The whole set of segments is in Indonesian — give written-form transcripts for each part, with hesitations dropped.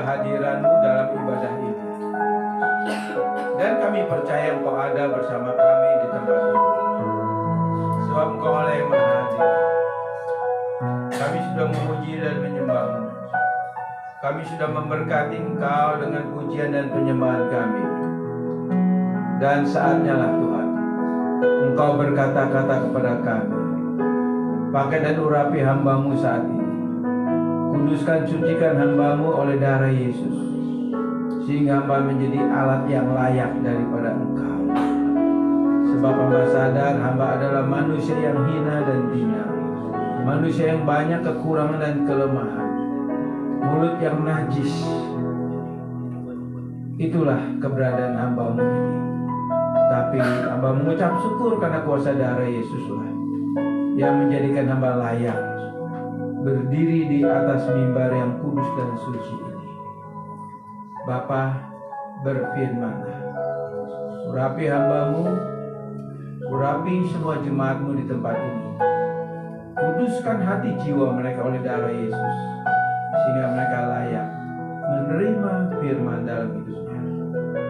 kehadiran-Mu dalam ibadah ini. Dan kami percaya Engkau ada bersama kami di tempat ini. Sebab Engkau Allah yang Maha Hadir. Kami sudah memuji dan menyembah-Mu. Kami sudah memberkati Engkau dengan pujian dan penyembahan kami. Dan saatnya lah Tuhan, Engkau berkata-kata kepada kami. Pakai dan urapi hamba-Mu saat ini. Kuduskan, sucikan hamba-Mu oleh darah Yesus, sehingga hamba menjadi alat yang layak daripada Engkau. Sebab hamba sadar hamba adalah manusia yang hina dan hina, manusia yang banyak kekurangan dan kelemahan, mulut yang najis. Itulah keberadaan hamba-Mu ini. Tapi hamba mengucap syukur karena kuasa darah Yesuslah yang menjadikan hamba layak berdiri di atas mimbar yang kudus dan suci ini. Bapa, berfirmanlah, urapi hamba-Mu, urapi semua jemaat-Mu di tempat ini. Kuduskan hati jiwa mereka oleh darah Yesus, sehingga mereka layak menerima firman dalam hidupnya.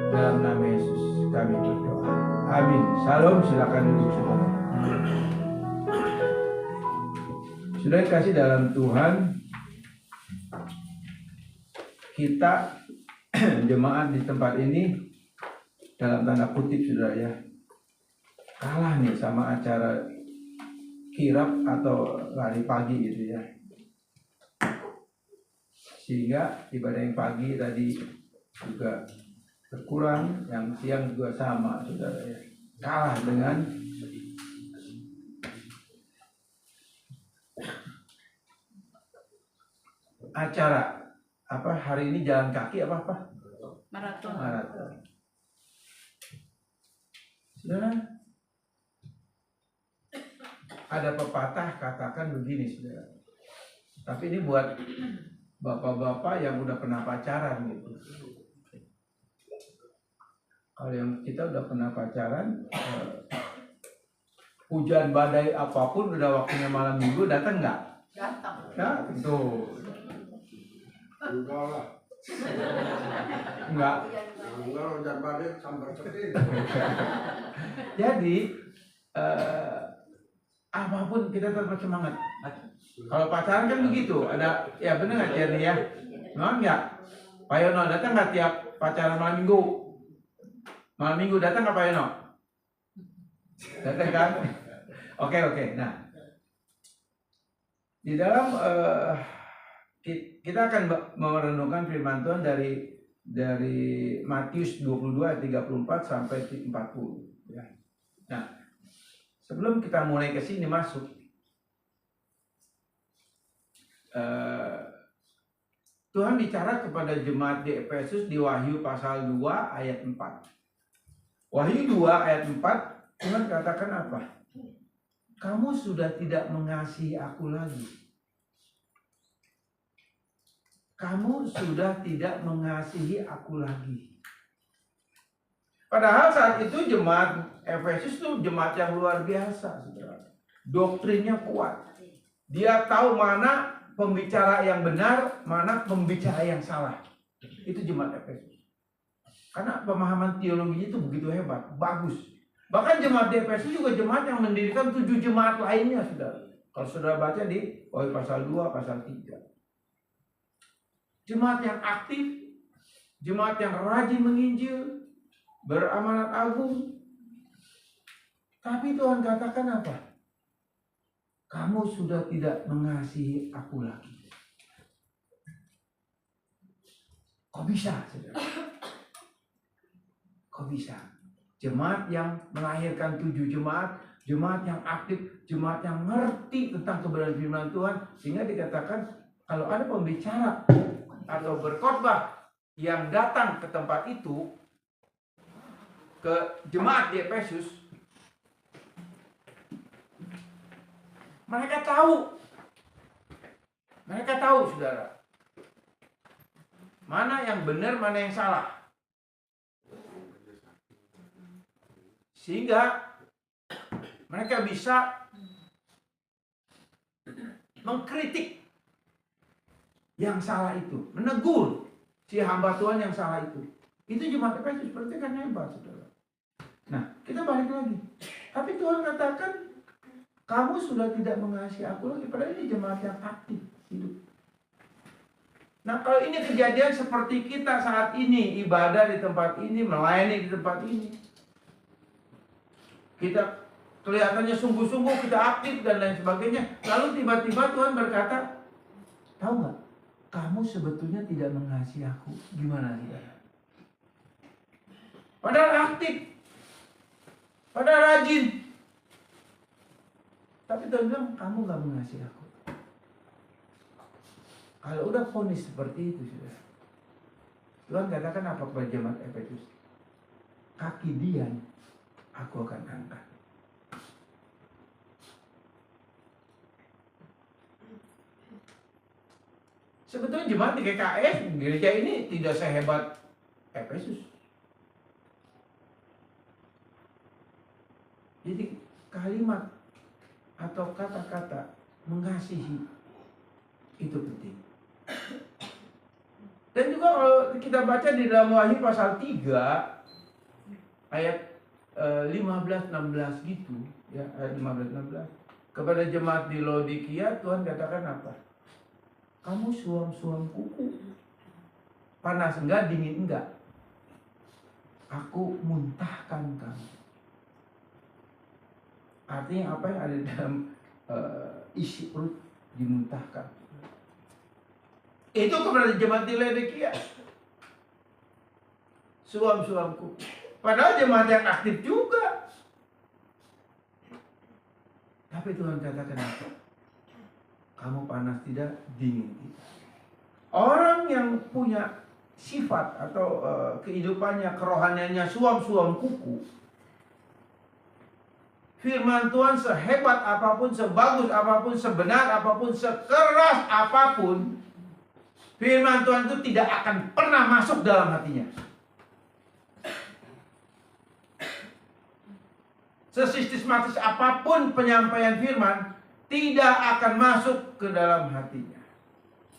Dalam nama Yesus kami berdoa. Amin. Salam, silakan duduk semua. Sudah dikasih dalam Tuhan, kita jemaat di tempat ini dalam tanda kutip sudah ya kalah nih sama acara kirap atau lari pagi gitu ya. Sehingga ibadah yang pagi tadi juga berkurang, yang siang juga sama saudara ya. Kalah dengan acara apa hari ini jalan kaki apa maraton. Saudara, ada pepatah katakan begini saudara, tapi ini buat bapak-bapak yang udah pernah pacaran gitu. Kalau yang kita udah pernah pacaran, hujan badai apapun udah waktunya malam minggu datang nggak? Datang. Ya tentu. Enggak. Hujan badai sampai seperti. Jadi apapun kita tetap semangat. Kalau pacaran kan begitu, ada ya benar nggak Jerry ya? Memang nggak? Pak Yono datang nggak tiap pacaran malam minggu? Malam minggu datang nggak Pak Yono? Datang kan? Oke. Nah, di dalam kita akan merenungkan firman Tuhan dari Matius 22 ayat 34 sampai 40 ya. Nah, sebelum kita mulai ke sini masuk, Tuhan bicara kepada jemaat di Efesus di Wahyu pasal 2 ayat 4. Wahyu 2 ayat 4, Tuhan katakan apa? Kamu sudah tidak mengasihi aku lagi. Kamu sudah tidak mengasihi aku lagi. Padahal saat itu jemaat Efesus itu jemaat yang luar biasa, saudara. Doktrinnya kuat. Dia tahu mana pembicara yang benar, mana pembicara yang salah. Itu jemaat Efesus. Karena pemahaman teologinya itu begitu hebat, bagus. Bahkan jemaat di Efesus juga jemaat yang mendirikan 7 jemaat lainnya, saudara. Kalau saudara baca di pasal 2, pasal 3. Jemaat yang aktif, jemaat yang rajin menginjil, beramanat agung. Tapi Tuhan katakan apa? Kamu sudah tidak mengasihi aku lagi. Kok bisa, saudara? Kok bisa? Jemaat yang melahirkan 7 jemaat, jemaat yang aktif, jemaat yang ngerti tentang kebenaran firman Tuhan, sehingga dikatakan kalau ada pembicara atau berkhotbah yang datang ke tempat itu, ke jemaat di Efesus, mereka tahu saudara, mana yang benar, mana yang salah. Sehingga mereka bisa mengkritik yang salah itu, menegur si hamba Tuhan yang salah itu. Itu jemaat Efesus berarti kan hebat, saudara. Nah, kita balik lagi. Tapi Tuhan katakan, kamu sudah tidak mengasihi aku lagi. Padahal ini jemaat yang aktif hidup. Nah, kalau ini kejadian seperti kita saat ini, ibadah di tempat ini, melayani di tempat ini, kita kelihatannya sungguh-sungguh, kita aktif dan lain sebagainya. Lalu tiba-tiba Tuhan berkata, tahu nggak? Kamu sebetulnya tidak mengasihi aku. Gimana sih? Padahal aktif, padahal rajin. Tapi Tuhan bilang, kamu nggak mengasihi aku. Kalau udah vonis seperti itu, saudara, Tuhan katakan apa kepada jemaat Efesus? Kaki Dian aku akan angkat. Sebetulnya jemaat di GKS, gereja ini tidak sehebat Efesus. Jadi kalimat atau kata-kata mengasihi itu penting. Dan juga kalau kita baca di dalam Wahyu pasal 3 ayat 15-16 gitu ya, ayat 15-16, kepada jemaat di Laodikia Tuhan katakan apa? Kamu suam-suam kuku, panas enggak, dingin enggak, aku muntahkan kamu. Artinya apa yang ada dalam isi perut dimuntahkan. Itu kepada jemaat di Laodikia. Suam-suamku. Padahal jemaat yang aktif juga. Tapi Tuhan katakan apa? Kamu panas tidak, dingin tidak. Orang yang punya sifat atau kehidupannya, kerohaniannya suam-suam kuku, firman Tuhan sehebat apapun, sebagus apapun, sebenar apapun, sekeras apapun, firman Tuhan itu tidak akan pernah masuk dalam hatinya. Sesistematis apapun penyampaian firman, tidak akan masuk ke dalam hatinya.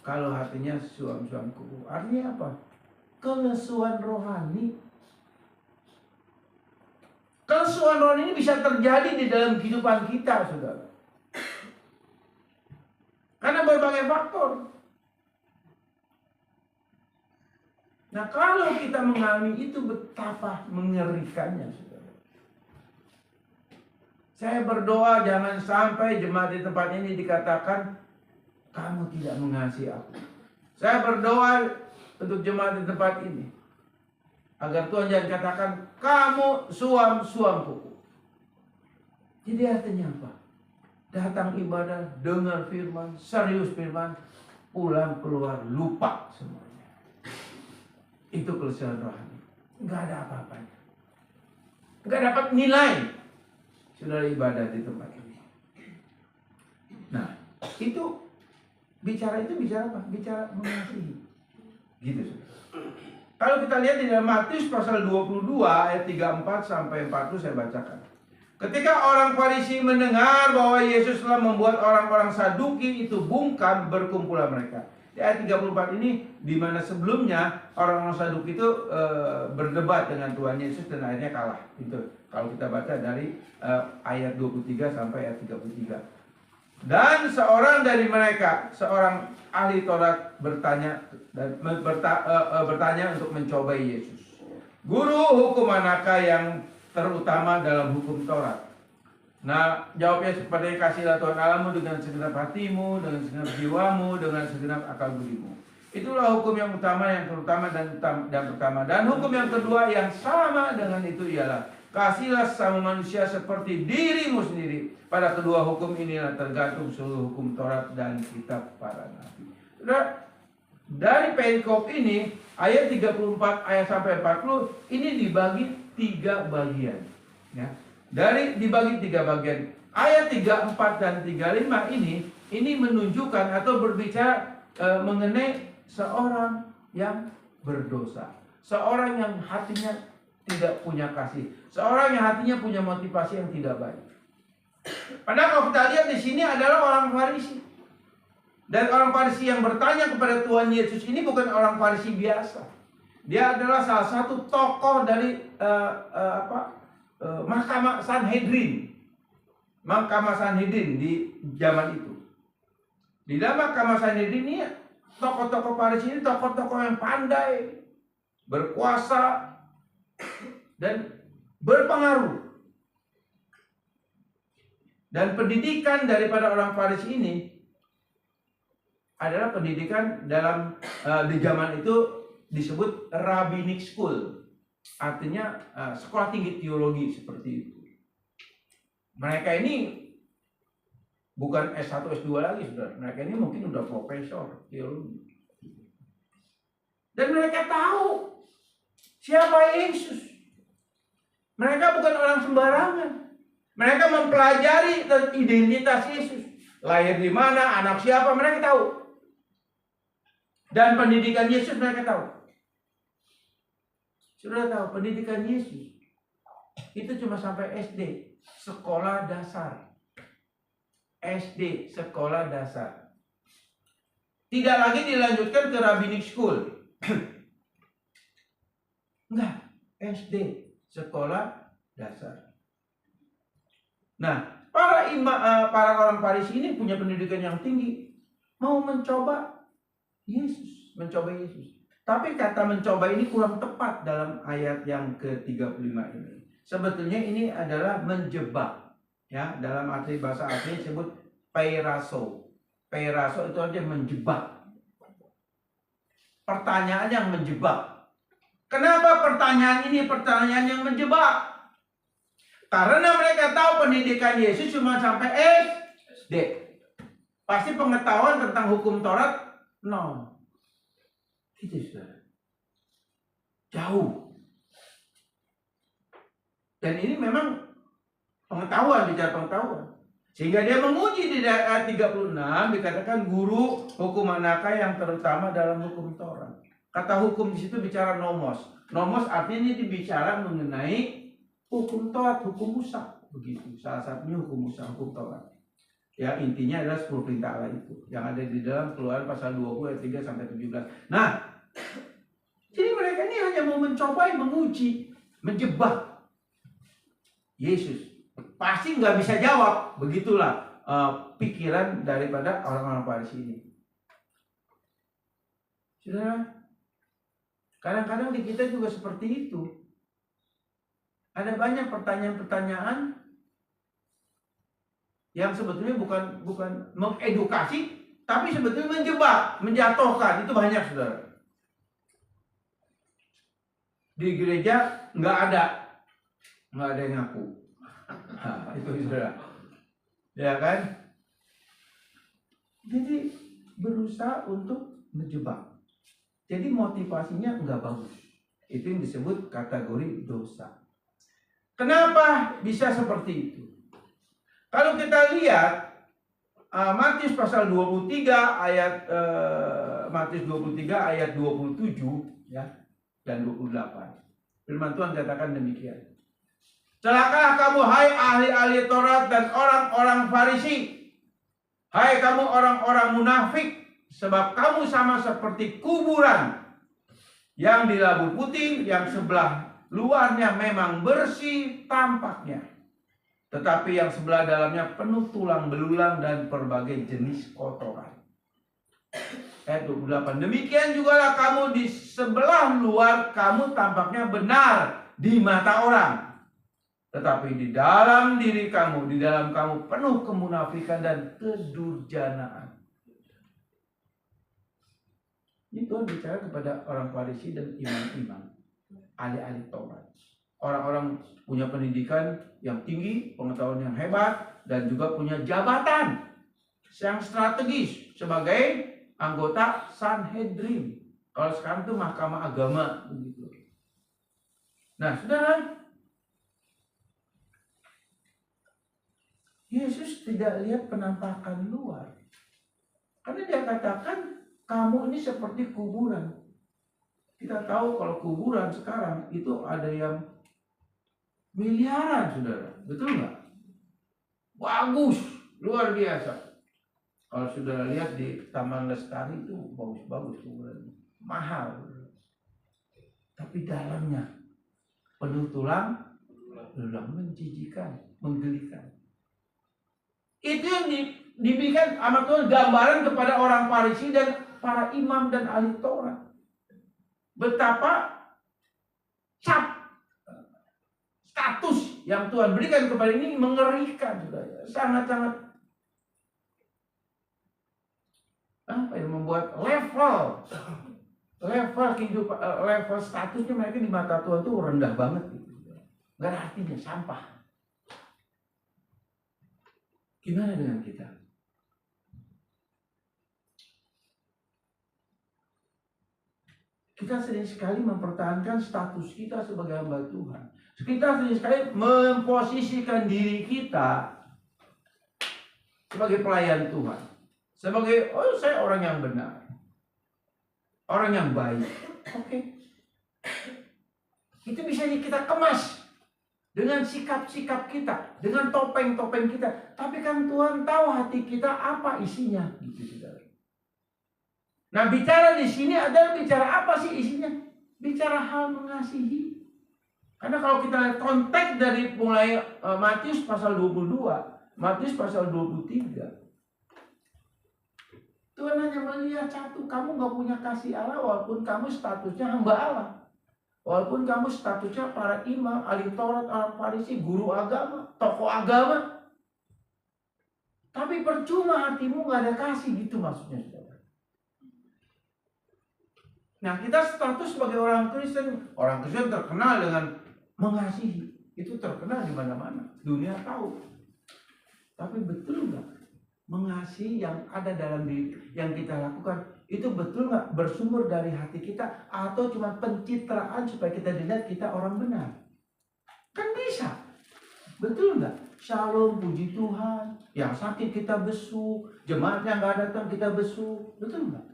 Kalau hatinya suam-suam kuku. Artinya apa? Kelesuan rohani. Kelesuan rohani ini bisa terjadi di dalam kehidupan kita, saudara. Karena berbagai faktor. Nah, kalau kita mengalami itu, betapa mengerikannya, saudara. Saya berdoa jangan sampai jemaat di tempat ini dikatakan kamu tidak mengasihi aku. Saya berdoa untuk jemaat di tempat ini agar Tuhan jangan katakan kamu suam-suam kuku. Jadi artinya apa? Datang ibadah, dengar firman, serius firman, pulang keluar lupa semuanya. Itu kelesuan rohani. Enggak ada apa-apanya. Enggak dapat nilai saudara ibadah di tempat ini. Nah, itu bicara apa? Bicara mengasihi. Gitu, saudara. Kalau kita lihat di dalam Matius pasal 22 ayat 34 sampai 40 saya bacakan. Ketika orang Farisi mendengar bahwa Yesus telah membuat orang-orang Saduki itu bungkam, berkumpulah mereka. Di ayat 34 ini, di mana sebelumnya orang-orang Saduki itu berdebat dengan Tuhan Yesus dan akhirnya kalah. Itu kalau kita baca dari ayat 23 sampai ayat 33. Dan seorang dari mereka, seorang ahli Taurat bertanya untuk mencobai Yesus. Guru, hukum manakah yang terutama dalam hukum Taurat? Nah, jawabnya seperti kasihlah Tuhan Allahmu dengan segenap hatimu, dengan segenap jiwamu, dengan segenap akal budimu. Itulah hukum yang utama, yang terutama dan pertama. Dan hukum yang kedua yang sama dengan itu ialah kasihlah sama manusia seperti dirimu sendiri. Pada kedua hukum inilah tergantung seluruh hukum Taurat dan kitab para nabi. Sudah, dari perikop ini ayat 34 ayat sampai 40 ini dibagi 3 bagian. Ya. Dibagi 3 bagian. Ayat 34 dan 35 ini menunjukkan atau berbicara mengenai seorang yang berdosa, seorang yang hatinya tidak punya kasih, seorang yang hatinya punya motivasi yang tidak baik. Padahal kalau kita lihat di sini adalah orang Farisi. Dan orang Farisi yang bertanya kepada Tuhan Yesus ini bukan orang Farisi biasa. Dia adalah salah satu tokoh dari Mahkamah Sanhedrin. Mahkamah Sanhedrin di zaman itu. Di dalam Mahkamah Sanhedrin ini tokoh-tokoh Farisi ini tokoh-tokoh yang pandai, berkuasa, dan berpengaruh. Dan pendidikan daripada orang Farisi ini adalah pendidikan dalam di zaman itu disebut rabbinic school, artinya sekolah tinggi teologi seperti itu. Mereka ini bukan S1, S2 lagi, saudara. Mereka ini mungkin udah profesor teologi. Dan mereka tahu siapa Yesus. Mereka bukan orang sembarangan. Mereka mempelajari identitas Yesus. Lahir di mana, anak siapa, mereka tahu. Dan pendidikan Yesus mereka tahu. Sudah tahu, pendidikan Yesus itu cuma sampai SD, sekolah dasar. SD, sekolah dasar. Tidak lagi dilanjutkan ke rabbinic school. Enggak, SD, sekolah dasar. Nah, para orang Farisi ini punya pendidikan yang tinggi, mau mencoba Yesus. Tapi kata mencoba ini kurang tepat dalam ayat yang ke-35 ini. Sebetulnya ini adalah menjebak. Ya, dalam arti bahasa asli disebut peiraso. Peiraso itu artinya menjebak. Pertanyaan yang menjebak. Kenapa pertanyaan ini pertanyaan yang menjebak? Karena mereka tahu pendidikan Yesus cuma sampai SD. Pasti pengetahuan tentang hukum Taurat nol. Itu sudah jauh. Dan ini memang pengetahuan, bicara pengetahuan. Sehingga dia menguji di ayat 36 dikatakan guru hukum manakah yang terutama dalam hukum Taurat. Kata hukum di situ bicara nomos. Nomos artinya ini bicara mengenai hukum Taurat, hukum Musa. Begitu. Salah satunya hukum Musa, hukum Taurat. Ya, intinya adalah 10 perintah Allah itu yang ada di dalam Keluaran pasal 20 ayat 3 sampai 17. Nah, jadi mereka ini hanya mau mencoba menguji, menjebak Yesus. Pasti nggak bisa jawab. Begitulah pikiran daripada orang-orang Farisi ini. Saudara, kadang-kadang di kita juga seperti itu. Ada banyak pertanyaan-pertanyaan yang sebetulnya bukan mengedukasi, tapi sebetulnya menjebak, menjatuhkan. Itu banyak, saudara. Di gereja nggak ada yang ngaku. Nah, itu saudara. Ya kan? Jadi berusaha untuk menjebak. Jadi motivasinya nggak bagus. Itu yang disebut kategori dosa. Kenapa bisa seperti itu? Kalau kita lihat Matius pasal 23 ayat Matius 23 ayat 27 ya dan 28. Firman Tuhan katakan demikian. Celakalah kamu hai ahli-ahli Taurat dan orang-orang Farisi. Hai kamu orang-orang munafik, sebab kamu sama seperti kuburan yang dilabur putih, yang sebelah luarnya memang bersih tampaknya, tetapi yang sebelah dalamnya penuh tulang belulang dan berbagai jenis kotoran. Ayat 28. Demikian jugalah kamu di sebelah luar, kamu tampaknya benar di mata orang, tetapi di dalam diri kamu, di dalam kamu penuh kemunafikan dan kedurjanaan. Ini Tuhan bicara kepada orang Farisi dan imam-imam, ahli-ahli Taurat. Orang-orang punya pendidikan yang tinggi, pengetahuan yang hebat, dan juga punya jabatan yang strategis sebagai anggota Sanhedrin. Kalau sekarang itu Mahkamah Agama begitu. Nah, saudara, Yesus tidak lihat penampakan luar. Karena dia katakan kamu ini seperti kuburan. Kita tahu kalau kuburan sekarang itu ada yang miliaran, saudara. Betul nggak? Bagus, luar biasa. Kalau saudara lihat di Taman Lestari itu bagus-bagus, mahal. Tapi dalamnya penuh tulang belulang, menjijikan, menggelikan. Itu yang dibikin sama Tuhan, gambaran kepada orang Farisi dan para imam dan ahli Taurat. Betapa status yang Tuhan berikan kepada ini mengerikan, saudara. Sangat-sangat apa yang membuat level kehidupan, level statusnya mereka di mata Tuhan itu rendah banget gitu. Gak ada artinya, sampah. Gimana dengan kita? Kita sering sekali mempertahankan status kita sebagai hamba Tuhan. Kita sering sekali memposisikan diri kita sebagai pelayan Tuhan. Sebagai, saya orang yang benar. Orang yang baik. Oke. Itu bisa kita kemas dengan sikap-sikap kita, dengan topeng-topeng kita. Tapi kan Tuhan tahu hati kita apa isinya, gitu saudara. Nah, bicara di sini adalah bicara apa sih isinya? Bicara hal mengasihi. Karena kalau kita lihat konteks dari mulai Matius pasal 22, Matius pasal 23. Tuhan hanya melihat satu, kamu gak punya kasih Allah walaupun kamu statusnya hamba Allah. Walaupun kamu statusnya para imam, ahli Taurat, orang Farisi, guru agama, tokoh agama. Tapi percuma hatimu gak ada kasih, gitu maksudnya saudara. Nah, kita status sebagai orang Kristen terkenal dengan mengasihi. Itu terkenal di mana-mana. Dunia tahu. Tapi betul gak? Mengasihi yang ada dalam diri yang kita lakukan itu betul nggak bersumber dari hati kita atau cuma pencitraan supaya kita dilihat kita orang benar? Kan bisa, betul nggak? Shalom, puji Tuhan. Yang sakit kita besuk, jemaatnya nggak datang kita besuk, betul nggak?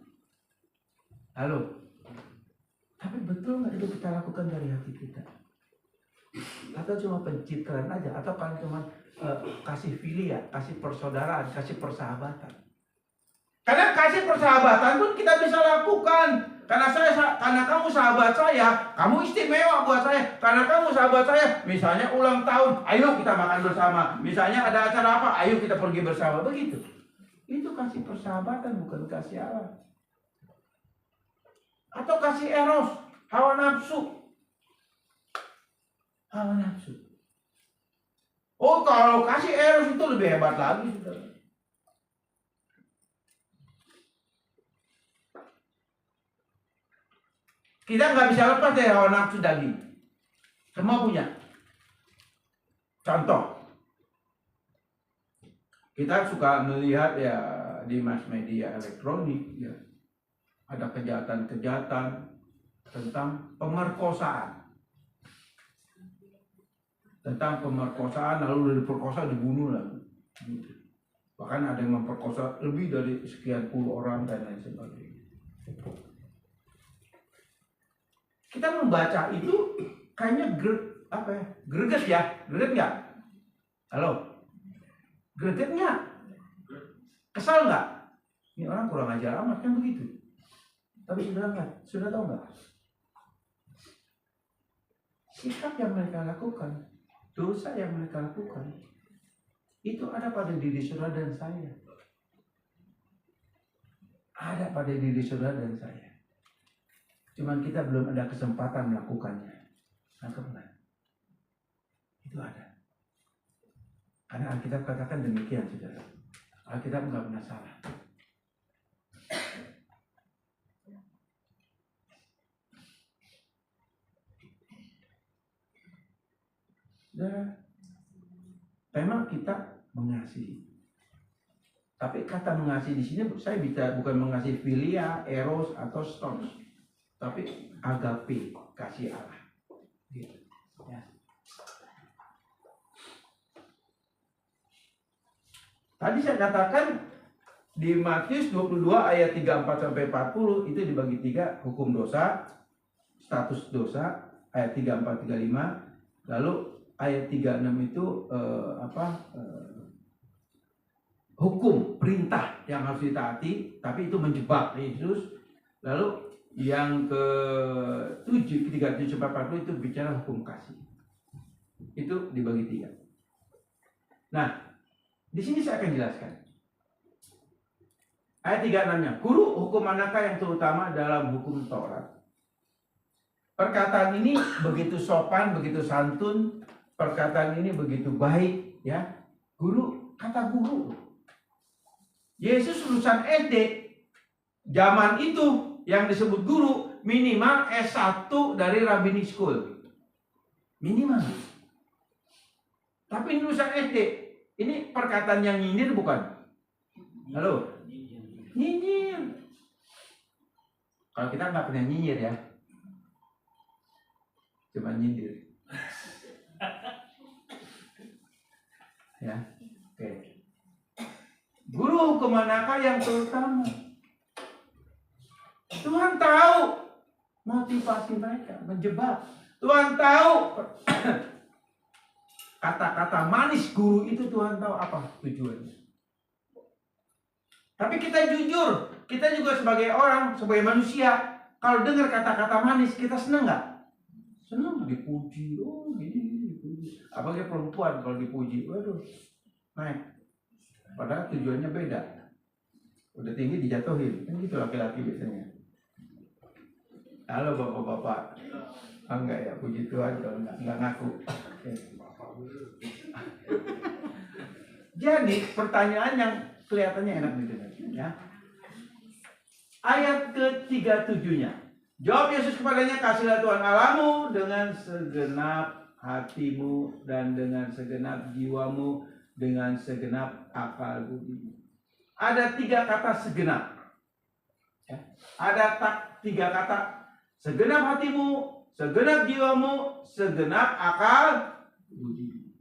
Halo. Tapi betul nggak itu kita lakukan dari hati kita? Atau cuma pencitraan aja? Atau kan cuma kasih filia, kasih persaudaraan, kasih persahabatan? Karena kasih persahabatan pun kita bisa lakukan. Karena kamu sahabat saya, kamu istimewa buat saya. Karena kamu sahabat saya, misalnya ulang tahun, ayo kita makan bersama. Misalnya ada acara apa, ayo kita pergi bersama. Begitu. Itu kasih persahabatan, bukan kasih Allah. Atau kasih eros, hawa nafsu. Hawa nafsu. Oh, kalau kasih eros itu lebih hebat lagi, saudara. Kita nggak bisa lepas dari hawa nafsu daging. Semua punya. Contoh, kita suka melihat ya di mass media elektronik ya, ada kejahatan-kejahatan tentang pemerkosaan. Lalu diperkosa dibunuh lagi. Bahkan ada yang memperkosa lebih dari sekian puluh orang dan lain sebagainya. Kita membaca itu kayaknya greget ya? Greget nggak? Halo? Greget nggak? Kesal nggak? Ini orang kurang ajar amat kan begitu. Tapi sudah tahu nggak? Sikap yang mereka lakukan, dosa yang mereka lakukan, itu ada pada diri saudara dan saya. Ada pada diri saudara dan saya. Cuman kita belum ada kesempatan melakukannya. Nangkep nggak? Itu ada. Karena Alkitab katakan demikian, saudara. Alkitab nggak pernah salah. Saudara, memang kita mengasihi. Tapi kata mengasihi di sini saya bukan mengasihi filia, eros atau storge, tapi agape, kasih Allah. Gitu. Ya. Tadi saya katakan di Matius 22 ayat 34 sampai 40 itu dibagi 3, hukum dosa, status dosa, ayat 34 35, lalu ayat 36 itu hukum, perintah yang harus ditaati, tapi itu menjebak Yesus. Lalu yang ke-7, ketiga, 7, 40 itu bicara hukum kasih. Itu dibagi 3. Nah, di sini saya akan jelaskan. Ayat 36-nya, guru, hukum manakah yang terutama dalam hukum Taurat? Perkataan ini begitu sopan, begitu santun, perkataan ini begitu baik, ya. Guru, kata guru. Yesus lulusan SD. Zaman itu yang disebut guru minimal S1 dari Rabbinic School. Minimal. Tapi ini lulusan SD. Ini perkataan yang nyindir bukan? Halo? Nyinyir. Kalau kita nggak pernah nyinyir ya. Cuma nyindir. Ya. Oke. Guru hukum manakah yang terutama? Tuhan tahu motivasi mereka, menjebak. Tuhan tahu kata-kata manis guru itu, Tuhan tahu apa tujuannya. Tapi kita jujur, kita juga sebagai orang, sebagai manusia, kalau dengar kata-kata manis, kita senang nggak? Senang, dipuji, oh gini, dipuji. Apalagi perempuan kalau dipuji, waduh, naik. Padahal tujuannya beda. Udah tinggi dijatuhin, kan gitu laki-laki biasanya. Halo bapak-bapak, enggak ya, puji Tuhan kalau enggak ngaku. Jadi pertanyaan yang kelihatannya enak didengar, ya. Ayat ke-37-nya. Jawab Yesus kepadanya, kasihlah Tuhan Allahmu dengan segenap hatimu dan dengan segenap jiwamu, dengan segenap akal budimu. Ada 3 kata segenap. Ya. Ada 3 kata. Segenap hatimu, segenap jiwamu, segenap akal budimu.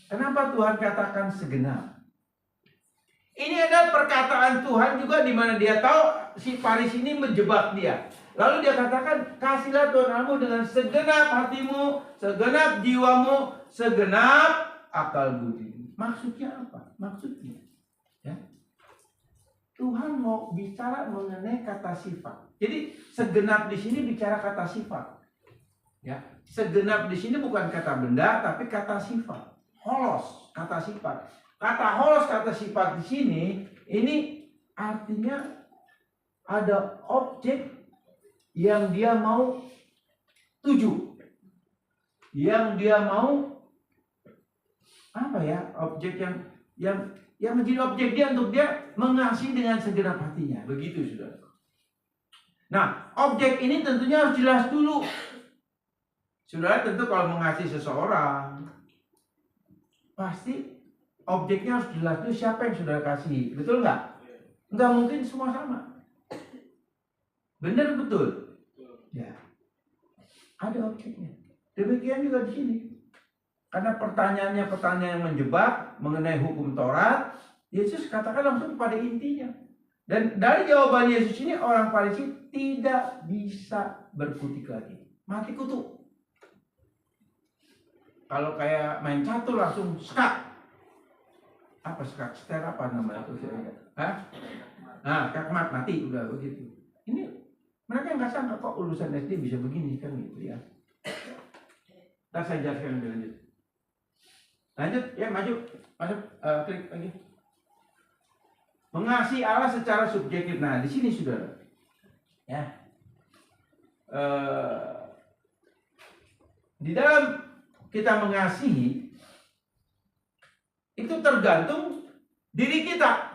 Kenapa Tuhan katakan segenap? Ini adalah perkataan Tuhan juga di mana dia tahu si Faris ini menjebak dia. Lalu dia katakan, kasihlah Tuhan Allahmu dengan segenap hatimu, segenap jiwamu, segenap akal budimu. Maksudnya apa? Maksudnya, ya, Tuhan mau bicara mengenai kata sifat. Jadi segenap di sini bicara kata sifat. Ya, segenap di sini bukan kata benda, tapi kata sifat. Holos, kata sifat. Kata holos, kata sifat di sini, ini artinya ada objek yang dia mau tuju, yang dia mau apa ya? Objek yang menjadi objek dia untuk dia mengasihi dengan segenap hatinya. Begitu, saudara. Nah, objek ini tentunya harus jelas dulu. Saudara tentu kalau mengasihi seseorang, pasti objeknya harus jelas dulu siapa yang saudara kasih. Betul nggak? Nggak mungkin semua sama. Benar betul? Ya. Ada objeknya. Demikian juga di sini. Karena pertanyaannya pertanyaan yang menjebak mengenai hukum Taurat, Yesus katakan langsung pada intinya. Dan dari jawaban Yesus ini orang Farisi tidak bisa berkutik lagi. Mati kutu. Kalau kayak main catur langsung skak. Apa skak? Seter apa namanya itu? Hah? Nah, kakmat mati udah begitu. Ini mereka nggak sangka kok lulusan SD bisa begini kan gitu ya. Ntar saya jelaskan lebih lanjut. Lanjut ya, maju, masuk, klik lagi. Mengasihi Allah secara subjektif. Nah, di sini saudara, ya, di dalam kita mengasihi itu tergantung diri kita.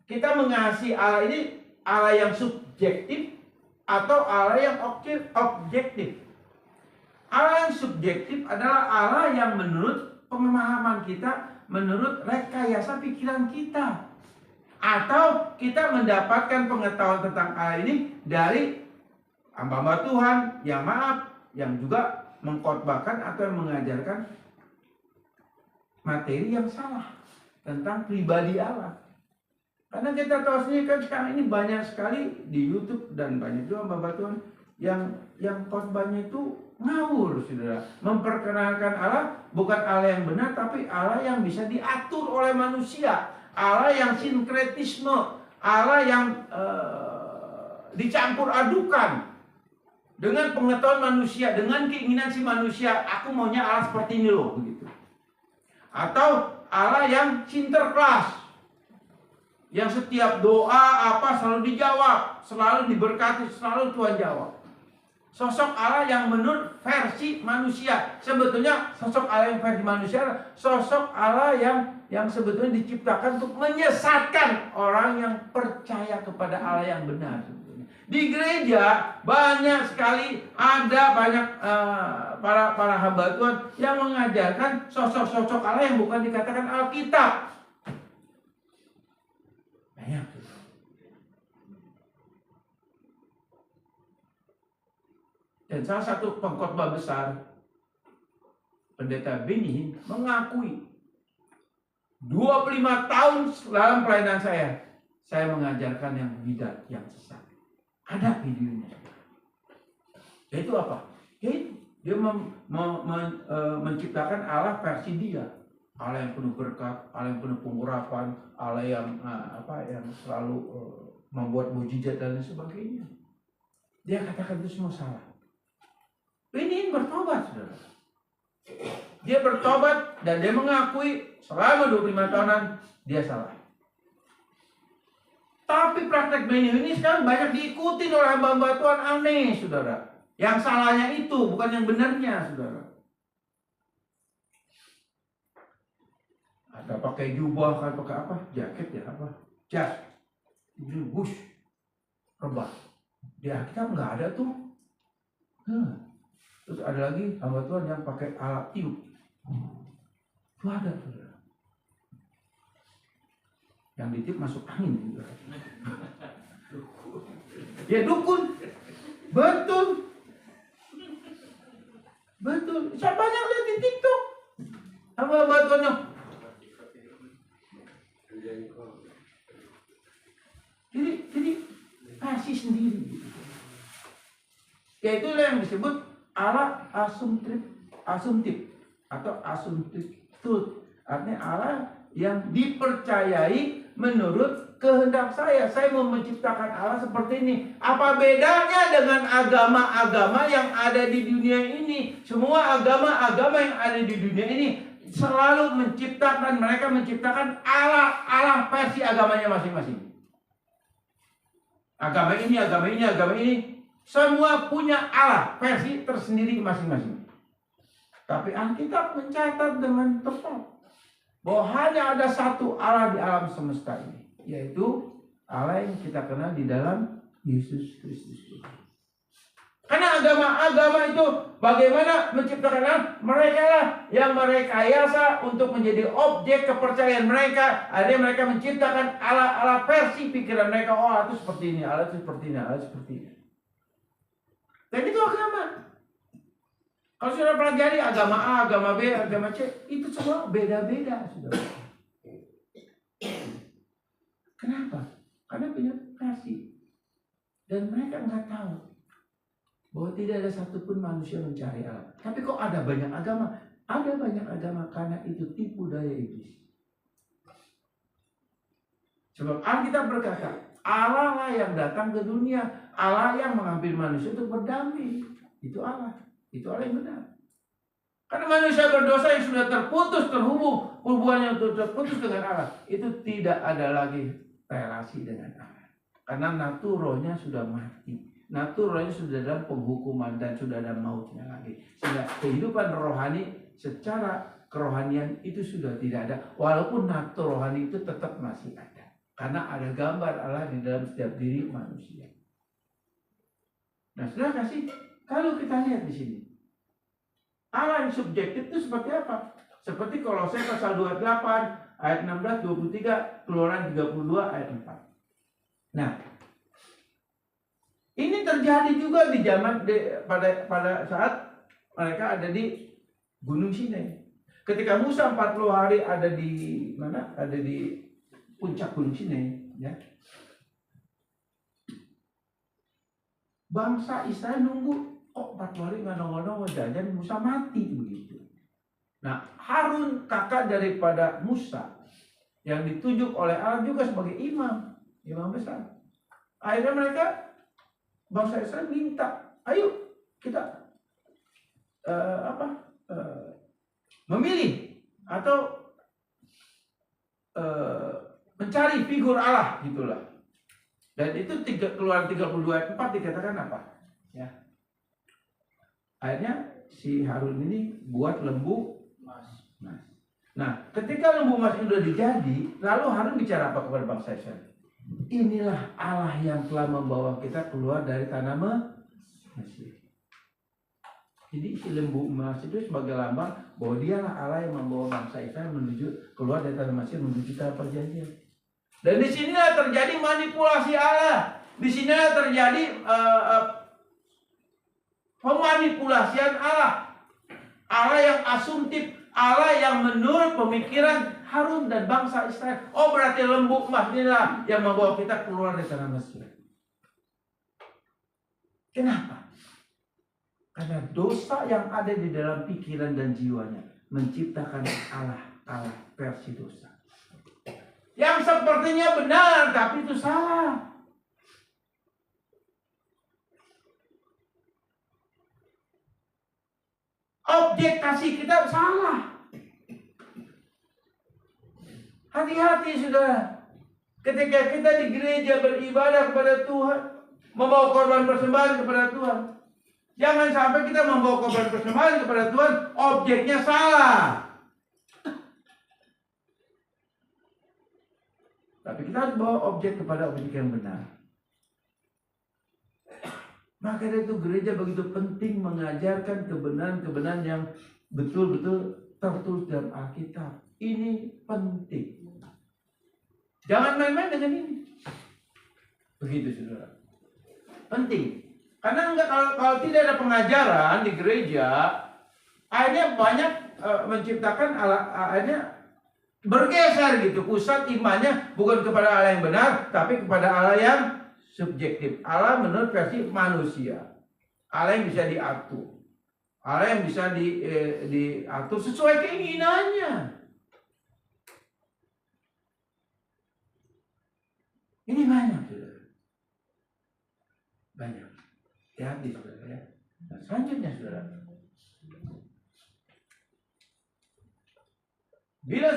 Kita mengasihi Allah ini Allah yang subjektif atau Allah yang objektif. Allah yang subjektif adalah Allah yang menurut pemahaman kita, menurut rekayasa pikiran kita. Atau kita mendapatkan pengetahuan tentang Allah ini dari hamba-hamba Tuhan yang maaf, yang juga mengkhotbahkan atau yang mengajarkan materi yang salah tentang pribadi Allah. Karena kita tahu sendiri kan sekarang ini banyak sekali di YouTube dan banyak juga hamba Tuhan yang khotbahnya itu ngawur, saudara. Memperkenalkan Allah bukan Allah yang benar, tapi Allah yang bisa diatur oleh manusia, Allah yang sinkretisme, Allah yang dicampur adukan dengan pengetahuan manusia, dengan keinginan si manusia. Aku maunya Allah seperti ini loh, begitu. Atau Allah yang sinterklas, yang setiap doa apa selalu dijawab, selalu diberkati, selalu Tuhan jawab. Sosok Allah yang menurut versi manusia. Sebetulnya sosok Allah yang versi manusia, sosok Allah yang sebetulnya diciptakan untuk menyesatkan orang yang percaya kepada Allah yang benar. Di gereja banyak sekali ada banyak para hamba Tuhan yang mengajarkan sosok-sosok Allah yang bukan dikatakan Alkitab. Banyak. Dan salah satu pengkhotbah besar, Pendeta Benny, mengakui 25 tahun dalam pelayanan saya mengajarkan yang bidat, yang sesat. Ada videonya. Yaitu apa? Yaitu dia menciptakan Allah versi dia. Allah yang penuh berkat, Allah yang penuh pengurapan, Allah yang yang selalu membuat mujizat dan lain sebagainya. Dia katakan itu semua salah. Ini bertobat, saudara. Dia bertobat dan dia mengakui selama 25 tahunan dia salah. Tapi praktek Benny ini sekarang banyak diikuti oleh hamba-hamba Tuhan, aneh, saudara. Yang salahnya itu, bukan yang benarnya, saudara. Ada pakai jubah, kan pakai apa? Jaket ya, apa? Jas. Ini bush. Rebah. Di Alkitab nggak ada tuh. Terus ada lagi hamba Tuhan yang pakai alat tiup. Itu ada, saudara. Yang ditiup masuk angin juga. Ya dukun. Betul. Betul. Saya banyak lihat di TikTok. Hamba Tuhan yang jadi kasih sendiri. Ya itulah yang disebut Allah asumtif atau asumtif truth. Artinya Allah yang dipercayai menurut kehendak saya. Saya mau menciptakan Allah seperti ini. Apa bedanya dengan agama-agama yang ada di dunia ini? Semua agama-agama yang ada di dunia ini selalu mereka menciptakan Allah versi agamanya masing-masing. Agama ini. Semua punya Allah versi tersendiri masing-masing. Tapi Alkitab mencatat dengan tepat bahwa hanya ada satu Allah di alam semesta ini, yaitu Allah yang kita kenal di dalam Yesus Kristus. Karena agama-agama itu bagaimana menciptakan Allah? Mereka lah yang merekayasa untuk menjadi objek kepercayaan mereka. Akhirnya mereka menciptakan Allah versi pikiran mereka. Oh, Allah itu seperti ini, Allah itu seperti ini, Allah seperti ini. Dan itu agama. Kalau sudah pelajari agama A, agama B, agama C, itu semua beda-beda, saudara. Kenapa? Karena punya kasih. Dan mereka nggak tahu bahwa tidak ada satupun manusia mencari Allah. Tapi kok ada banyak agama? Ada banyak agama karena itu tipu daya iblis. Sebab Alkitab berkata, Allah lah yang datang ke dunia, Allah yang mengambil manusia untuk berdamai. Itu Allah yang benar. Karena manusia berdosa yang sudah terputus hubungannya untuk terputus dengan Allah, itu tidak ada lagi relasi dengan Allah. Karena naturonya sudah mati. Naturalnya sudah dalam penghukuman dan sudah ada mautnya lagi. Sehingga kehidupan rohani secara kerohanian itu sudah tidak ada. Walaupun natur rohani itu tetap masih ada. Karena ada gambar Allah di dalam setiap diri manusia. Nah, saudara kasih, kalau kita lihat di sini, Allah yang subjektif itu seperti apa? Seperti Kolose pasal 28 ayat 16, 23, Keluaran 32 ayat 4. Nah, ini terjadi juga di zaman pada saat mereka ada di Gunung Sinai. Ketika Musa 40 hari ada di mana? Ada di puncak Gunung Sinai, ya. bangsa Israel nunggu kok 40 hari nggak nongol-nongol, jajan Musa mati begitu. Nah, Harun kakak daripada Musa yang ditunjuk oleh Allah juga sebagai imam besar. Akhirnya mereka bangsa Israel minta, ayo kita memilih atau mencari figur Allah gitulah. Dan itu Keluaran 32 ayat 4 dikatakan apa? Ya. Akhirnya si Harun ini buat lembu emas. Nah, ketika lembu emas itu sudah dijadi, lalu Harun bicara apa kepada bangsa Israel? Inilah Allah yang telah membawa kita keluar dari tanah Mesir. Jadi si lembu emas itu sebagai lambang bahwa dialah Allah yang membawa bangsa Israel menuju keluar dari tanah Mesir menuju tanah perjanjian. Dan di sinilah terjadi manipulasi Allah. Di sinilah terjadi pemanipulasian Allah. Allah yang asumtif, Allah yang menurut pemikiran Harun dan bangsa Israel. Oh, berarti lembu emas inilah yang membawa kita keluar dari tanah Mesir. Kenapa? Karena dosa yang ada di dalam pikiran dan jiwanya menciptakan Allah versi dosa. Yang sepertinya benar, tapi itu salah. Objek kasih kita salah. Hati-hati saudara. Ketika kita di gereja beribadah kepada Tuhan, membawa korban persembahan kepada Tuhan, jangan sampai kita membawa korban persembahan kepada Tuhan, objeknya salah. Tapi kita harus bawa objek kepada objek yang benar. Maka dari itu gereja begitu penting mengajarkan kebenaran-kebenaran yang betul-betul tertulis dalam Alkitab. Ini penting. Jangan main-main dengan ini. Begitu saudara. Penting. Karena kalau tidak ada pengajaran di gereja, akhirnya banyak menciptakan akhirnya bergeser gitu, pusat imannya bukan kepada Allah yang benar, tapi kepada Allah yang subjektif. Allah menurut versi manusia. Allah yang bisa diatur. Allah yang bisa diatur sesuai keinginannya. Ini banyak, saudara. Banyak. Hati-hati, saudara ya. Nah, selanjutnya, saudara. Bila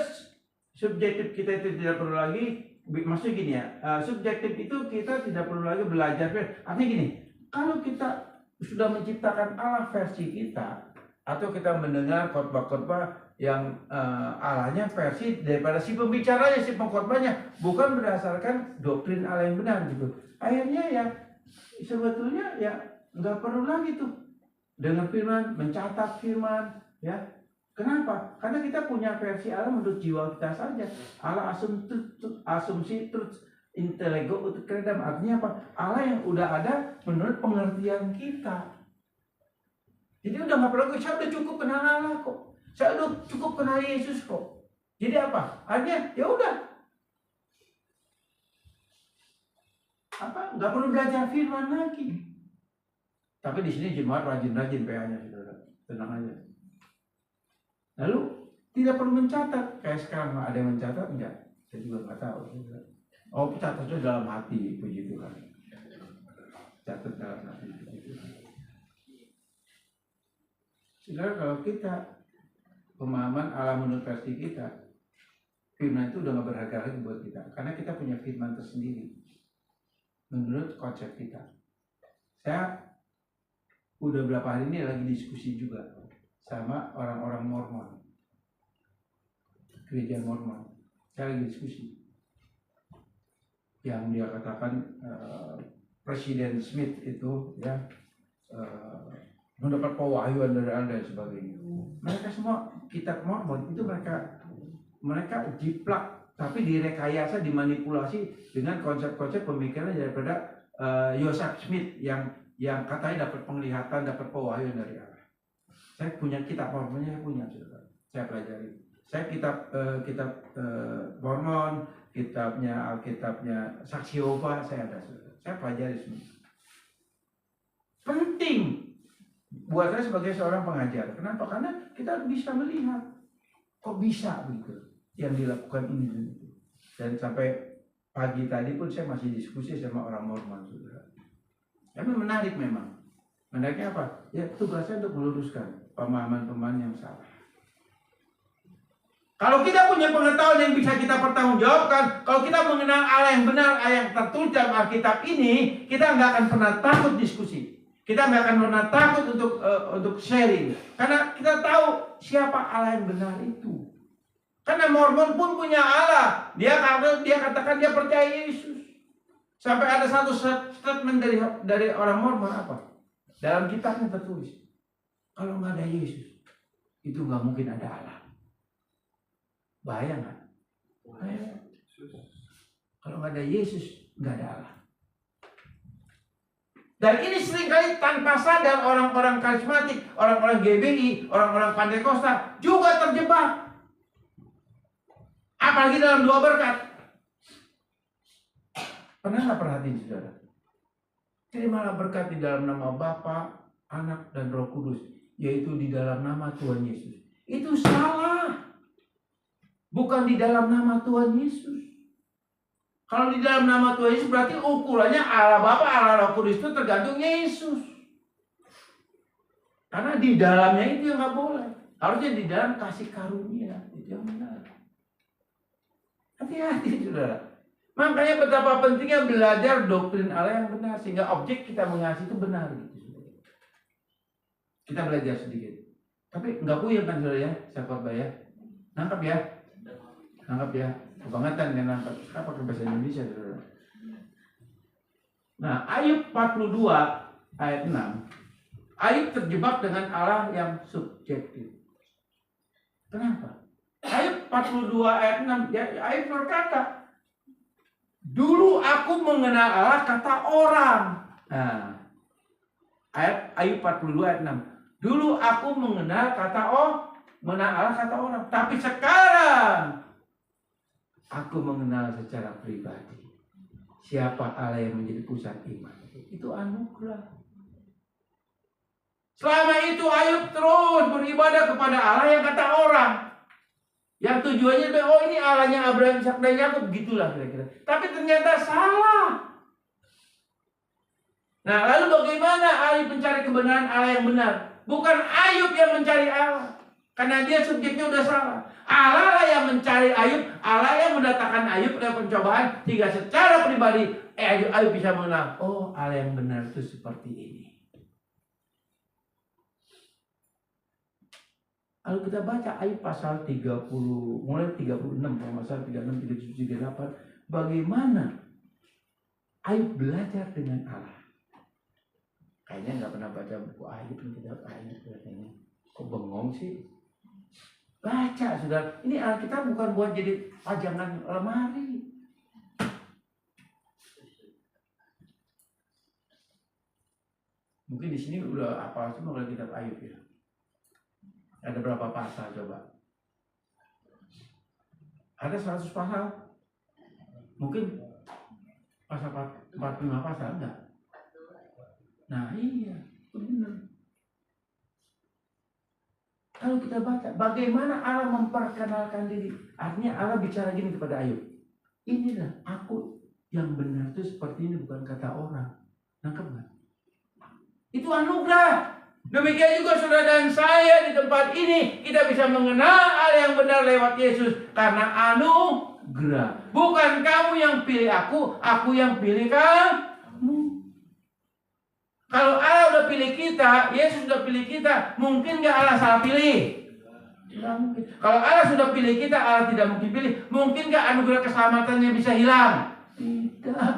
subjektif kita itu tidak perlu lagi, maksudnya gini ya, subjektif itu kita tidak perlu lagi belajar. Artinya gini, kalau kita sudah menciptakan Allah versi kita, atau kita mendengar khotbah-khotbah yang Allahnya versi daripada si pembicaranya, si pengkhotbahnya, bukan berdasarkan doktrin Allah yang benar gitu. Akhirnya ya sebetulnya ya nggak perlu lagi tuh dengar firman, mencatat firman, ya. Kenapa? Karena kita punya versi Allah menurut jiwa kita saja. Allah asumsi truth intelego ut credam. Artinya apa? Allah yang udah ada menurut pengertian kita. Jadi udah nggak perlu, saya udah cukup kenal Allah kok. Saya udah cukup kenal Yesus kok. Jadi apa? Artinya ya udah. Nggak perlu belajar firman lagi. Tapi di sini jemaat rajin-rajin PA-nya, saudara. Tenang aja. Lalu tidak perlu mencatat. Kayak sekarang ada yang mencatat enggak? Saya juga nggak tahu. Oh, catat itu dalam hati, puji Tuhan. Catat dalam hati, puji Tuhan. Saudara, kalau kita pemahaman Allah menurut versi kita, firman itu udah nggak berharga lagi buat kita, karena kita punya firman tersendiri menurut konsep kita. Saya udah berapa hari ini lagi diskusi juga sama orang-orang Mormon, gereja Mormon. Saya lagi diskusi yang dia katakan Presiden Smith itu ya mendapat pewahyuan dari Allah dan sebagainya. Mereka semua kitab Mormon itu mereka jiplak, tapi direkayasa, dimanipulasi dengan konsep-konsep pemikiran daripada Joseph Smith yang katanya dapat penglihatan, dapat pewahyuan dari Allah. Saya punya kitab Mormonnya, saya punya, saya pelajari. Saya kitab Mormon, Alkitabnya Saksi Yehova, saya ada, saya pelajari semua. buat saya sebagai seorang pengajar. Kenapa? Karena kita bisa melihat kok bisa begitu yang dilakukan ini dan itu. Dan sampai pagi tadi pun saya masih diskusi sama orang Mormon, saudara. Tapi menarik memang. Menariknya apa? Ya tugasnya untuk meluruskan pemahaman-pemahaman yang salah. Kalau kita punya pengetahuan yang bisa kita pertanggungjawabkan, kalau kita mengenal Allah yang benar, Allah yang tertulis dalam Alkitab ini, kita nggak akan pernah takut diskusi. Kita nggak akan pernah takut untuk sharing. Karena kita tahu siapa Allah yang benar itu. Karena Mormon pun punya Allah. Dia katakan dia percaya Yesus. Sampai ada satu statement dari orang Mormon apa? Dalam kitabnya tertulis, kalau nggak ada Yesus, itu nggak mungkin ada Allah. Bahaya nggak? Bahaya. Kalau nggak ada Yesus, nggak ada Allah. Dan ini seringkali tanpa sadar orang-orang karismatik, orang-orang GBI, orang-orang Pantekosta juga terjebak. Apalagi dalam doa berkat. Pernah nggak perhatiin, saudara? Terimalah berkat di dalam nama Bapa, Anak, dan Roh Kudus, yaitu di dalam nama Tuhan Yesus. Itu salah. Bukan di dalam nama Tuhan Yesus. Kalau di dalam nama Tuhan Yesus berarti ukurannya Allah Bapa, Allah Roh Kudus itu tergantung Yesus. Karena di dalamnya itu yang nggak boleh. Harusnya di dalam kasih karunia. Itu yang benar. Hati-hati, saudara. Makanya betapa pentingnya belajar doktrin Allah yang benar. Sehingga objek kita mengasihi itu benar. Gitu. Kita belajar sedikit. Tapi nggak puyeng kan, saudara ya? Saya khotbah ya. Nangkap ya? Nangkap ya? Kebangetan kan nangkap. Apa pakai bahasa Indonesia, saudara? Nah, Ayub 42 ayat 6. Ayub terjebak dengan Allah yang subjektif. Kenapa? Ayub 42 ayat 6. Ya, Ayub berkata, dulu aku mengenal Allah kata orang. Nah, Ayub 42 ayat 6. Dulu aku mengenal Allah kata orang. Tapi sekarang aku mengenal secara pribadi. Siapa Allah yang menjadi pusat iman. Itu anugerah. Selama itu Ayub terus beribadah kepada Allah yang kata orang. Yang tujuannya, oh ini Allahnya Abraham, Ishak, dan Yakub, begitulah kira-kira. Tapi ternyata salah. Nah, lalu bagaimana Ayub mencari kebenaran Allah yang benar? Bukan Ayub yang mencari Allah. Karena dia subjeknya udah salah. Allah lah yang mencari Ayub, Allah yang mendatangkan Ayub dari pencobaan, sehingga secara pribadi Ayub bisa mengenal, oh Allah yang benar itu seperti ini. Lalu kita baca Ayub pasal 30, mulai 36, kalau pasal 36, 37, 38, bagaimana Ayub belajar dengan Allah. Kayaknya nggak pernah baca buku Ayub, kitab Ayub katanya. Kok bengong sih? Baca, saudara. Ini Alkitab bukan buat jadi pajangan lemari. Mungkin di sini udah apa semua kalau kitab Ayub ya. Ada berapa pasal coba? Ada 100 pasal? Mungkin pasal 45 pasal enggak? Nah iya, benar. Kalau kita baca, bagaimana Allah memperkenalkan diri. Artinya Allah bicara gini kepada Ayub. Inilah aku yang benar itu seperti ini, bukan kata orang. Nangkep nggak? Itu anugerah. Demikian juga saudara dan saya di tempat ini, kita bisa mengenal Allah yang benar lewat Yesus. Karena anugerah. Bukan kamu yang pilih aku yang pilih kamu. Kalau Allah udah pilih kita, Yesus udah pilih kita, mungkin nggak Allah salah pilih? Tidak mungkin. Kalau Allah sudah pilih kita, Allah tidak mungkin pilih. Mungkin nggak anugerah keselamatannya bisa hilang? Tidak.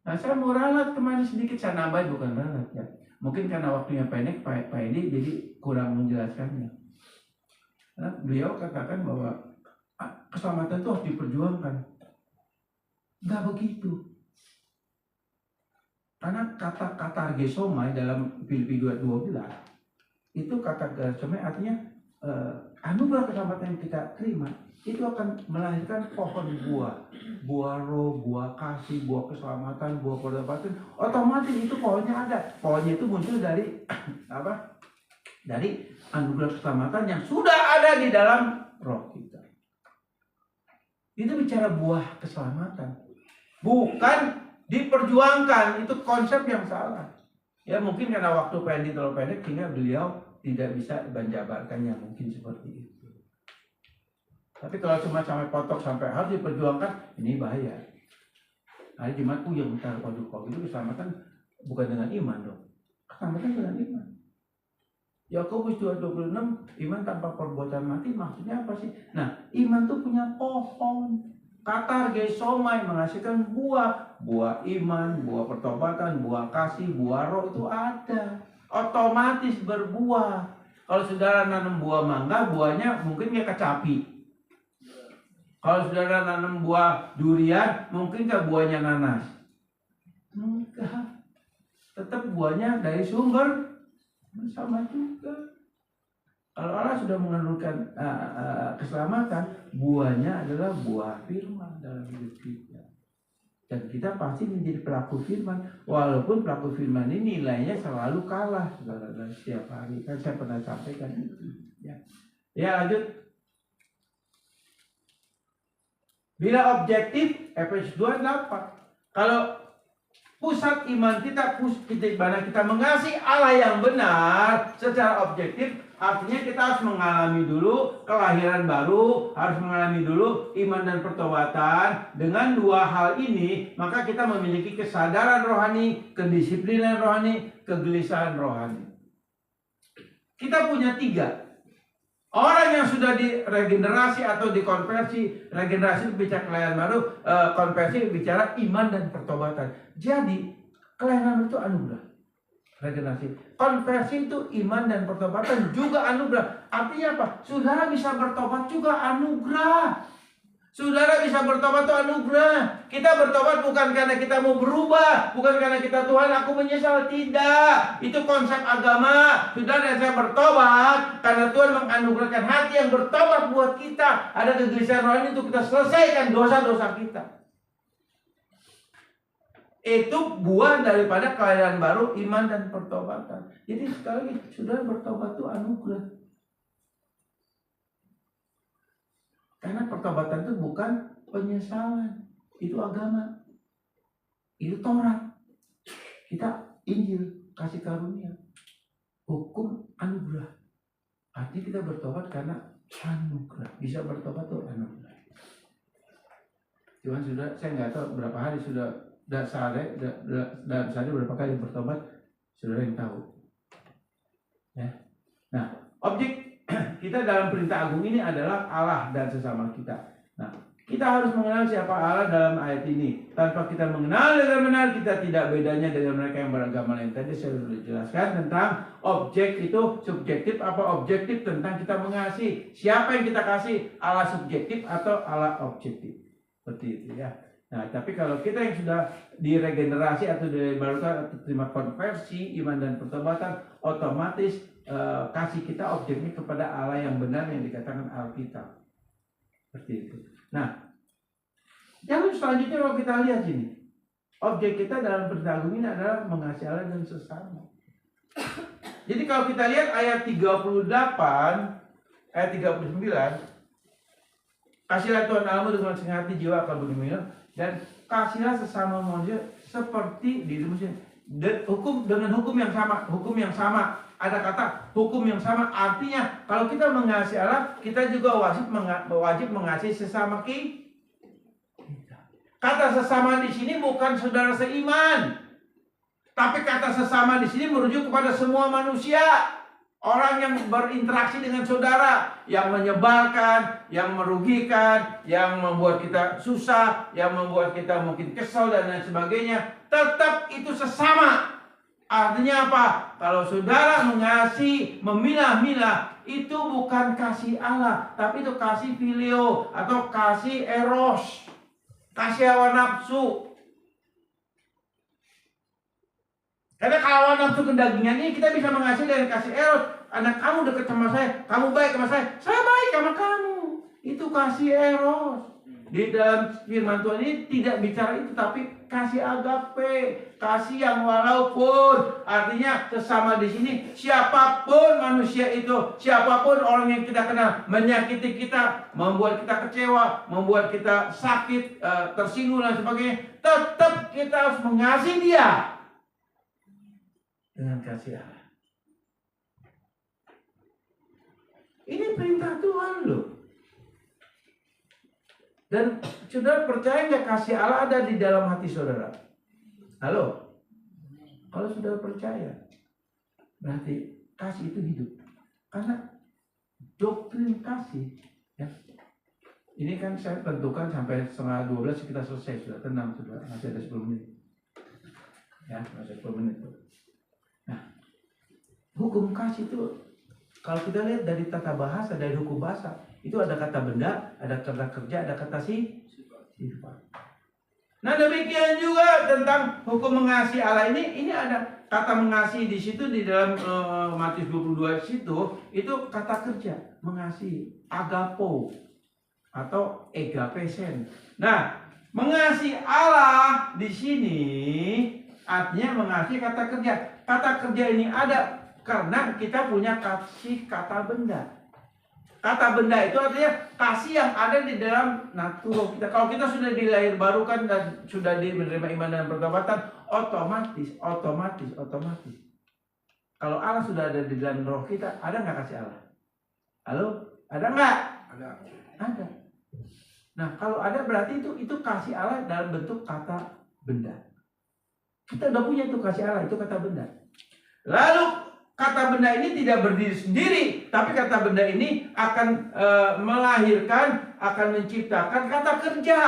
Nah, saya mau ralat kemana sedikit, saya nambahin, bukan ralat ya. Mungkin karena waktunya pendek, Pak Edi jadi kurang menjelaskannya. Karena beliau katakan bahwa keselamatan itu harus diperjuangkan. Enggak begitu. Karena kata katargesomai dalam Filipi 2:12 itu kata gesomai artinya anugerah keselamatan yang kita terima itu akan melahirkan pohon buah roh, buah kasih, buah keselamatan, buah pertobatan. Otomatis itu pohonnya ada. Pohonnya itu muncul dari apa? Dari anugerah keselamatan yang sudah ada di dalam roh kita. Itu bicara buah keselamatan, bukan diperjuangkan. Itu konsep yang salah. Ya mungkin karena waktu pendek terlalu pendek sehingga beliau tidak bisa menjabarkannya, mungkin seperti itu. Tapi kalau cuma sampai potok sampai harus diperjuangkan, ini bahaya. Hari Jumatku yang minta waduh itu keselamatan bukan dengan iman dong. Keselamatan dengan iman. Yakobus 2:26, iman tanpa perbuatan mati maksudnya apa sih? Nah, iman tuh punya pohon. Katar gesomai menghasilkan buah. Buah iman, buah pertobatan, buah kasih, buah roh itu ada. Otomatis berbuah. Kalau saudara nanam buah mangga, buahnya mungkin kayak kecapi. Kalau saudara nanam buah durian, mungkinkah buahnya nanas? Enggak. Tetap buahnya dari sumber sama juga. Kalau Allah sudah menganurkan keselamatan, buahnya adalah buah firman dalam hidup kita. Dan kita pasti menjadi pelaku firman. Walaupun pelaku firman ini nilainya selalu kalah, saudara, setiap hari. Kan saya pernah sampaikan itu. Ya lanjut. Bila objektif, Efesus 2:8. Kalau pusat iman kita, mana kita mengasihi Allah yang benar secara objektif, artinya kita harus mengalami dulu kelahiran baru, harus mengalami dulu iman dan pertobatan. Dengan dua hal ini, maka kita memiliki kesadaran rohani, kedisiplinan rohani, kegelisahan rohani. Kita punya 3. Orang yang sudah diregenerasi atau dikonversi, regenerasi bicara kelahiran baru, konversi bicara iman dan pertobatan. Jadi kelahiran itu anugerah, regenerasi. Konversi itu iman dan pertobatan juga anugerah. Artinya apa? Saudara bisa bertobat juga anugerah. Saudara bisa bertobat itu anugerah. Kita bertobat bukan karena kita mau berubah, bukan karena kita Tuhan aku menyesal, tidak. Itu konsep agama. Saudara, saya bertobat karena Tuhan menganugerahkan hati yang bertobat buat kita. Ada kegelisahan rohani untuk kita selesaikan dosa-dosa kita. Itu buah daripada kelahiran baru, iman dan pertobatan. Jadi sekali lagi, saudara bertobat itu anugerah. Karena pertobatan itu bukan penyesalan. Itu agama. Itu Taurat. Kita Injil, kasih karunia. Hukum anugerah. Artinya kita bertobat karena anugerah. Bisa bertobat itu anugerah. Cuman sudah, saya nggak tahu berapa hari sudah sehari berapa kali bertobat, saudara yang tahu. Ya. Nah, objek kita dalam perintah agung ini adalah Allah dan sesama kita. Nah, kita harus mengenal siapa Allah dalam ayat ini. Tanpa kita mengenal dengan benar, kita tidak bedanya dengan mereka yang beragama lain. Tadi saya sudah jelaskan tentang objek itu subjektif apa objektif, tentang kita mengasihi. Siapa yang kita kasih? Allah subjektif atau Allah objektif? Seperti itu ya. Nah, tapi kalau kita yang sudah diregenerasi atau dibarukan atau terima konversi, iman dan pertobatan, otomatis kasih kita objeknya kepada Allah yang benar yang dikatakan Alkitab. Seperti itu. Nah, yang selanjutnya kalau kita lihat sini, objek kita dalam perintah agung ini adalah mengasihi Allah dan sesama. Jadi kalau kita lihat ayat 38, ayat 39, kasihlah Tuhan Allahmu dengan senang hati, jiwa, akal, budi, pikiran, dan kasihlah sesama manusia seperti dirimu sendiri. Hukum dengan hukum yang sama, hukum yang sama. Ada kata hukum yang sama, artinya kalau kita mengasihi Allah, kita juga wajib mengasihi sesama kita. Kata sesama di sini bukan saudara seiman, tapi kata sesama di sini merujuk kepada semua manusia. Orang yang berinteraksi dengan saudara, yang menyebalkan, yang merugikan, yang membuat kita susah, yang membuat kita mungkin kesal dan lain sebagainya, tetap itu sesama. Artinya apa? Kalau saudara mengasihi, memilah-milah, itu bukan kasih Allah, tapi itu kasih filio atau kasih eros, kasih hawa nafsu. Karena kalau hawa nafsu kedagingan ini kita bisa mengasihi dengan kasih eros. Anak kamu dekat sama saya, kamu baik sama saya baik sama kamu. Itu kasih eros. Di dalam firman Tuhan ini tidak bicara itu, tapi kasih agape, kasih yang walaupun, artinya sesama di sini siapapun manusia itu, siapapun orang yang kita kenal menyakiti kita, membuat kita kecewa, membuat kita sakit, tersinggung dan sebagainya, tetap kita harus mengasihi dia dengan kasih Allah. Ini perintah Tuhan loh. Dan saudara percaya nggak kasih Allah ada di dalam hati saudara? Halo? Kalau saudara percaya, berarti kasih itu hidup. Karena doktrin kasih, ya. Ini kan saya tentukan sampai 11:30 kita selesai, sudah tenang, sudah masih ada 10 menit. Ya, masih 10 menit. Nah, hukum kasih itu kalau kita lihat dari tata bahasa, dari hukum bahasa, itu ada kata benda, ada kata kerja, ada kata sifat. Nah, demikian juga tentang hukum mengasihi Allah ini ada kata mengasihi di situ di dalam Matius 22 situ, itu kata kerja, mengasihi, agapo atau egapesen. Nah, mengasihi Allah di sini artinya mengasihi kata kerja. Kata kerja ini ada karena kita punya kasih kata benda. Kata benda itu artinya kasih yang ada di dalam natur kita. Kalau kita sudah dilahir barukan dan sudah menerima iman dan pertobatan, otomatis. Kalau Allah sudah ada di dalam roh kita, ada nggak kasih Allah? Halo? Ada nggak? Ada. Nah, kalau ada berarti itu kasih Allah dalam bentuk kata benda. Kita udah punya itu kasih Allah, itu kata benda. Lalu kata benda ini tidak berdiri sendiri, tapi kata benda ini akan melahirkan, akan menciptakan kata kerja,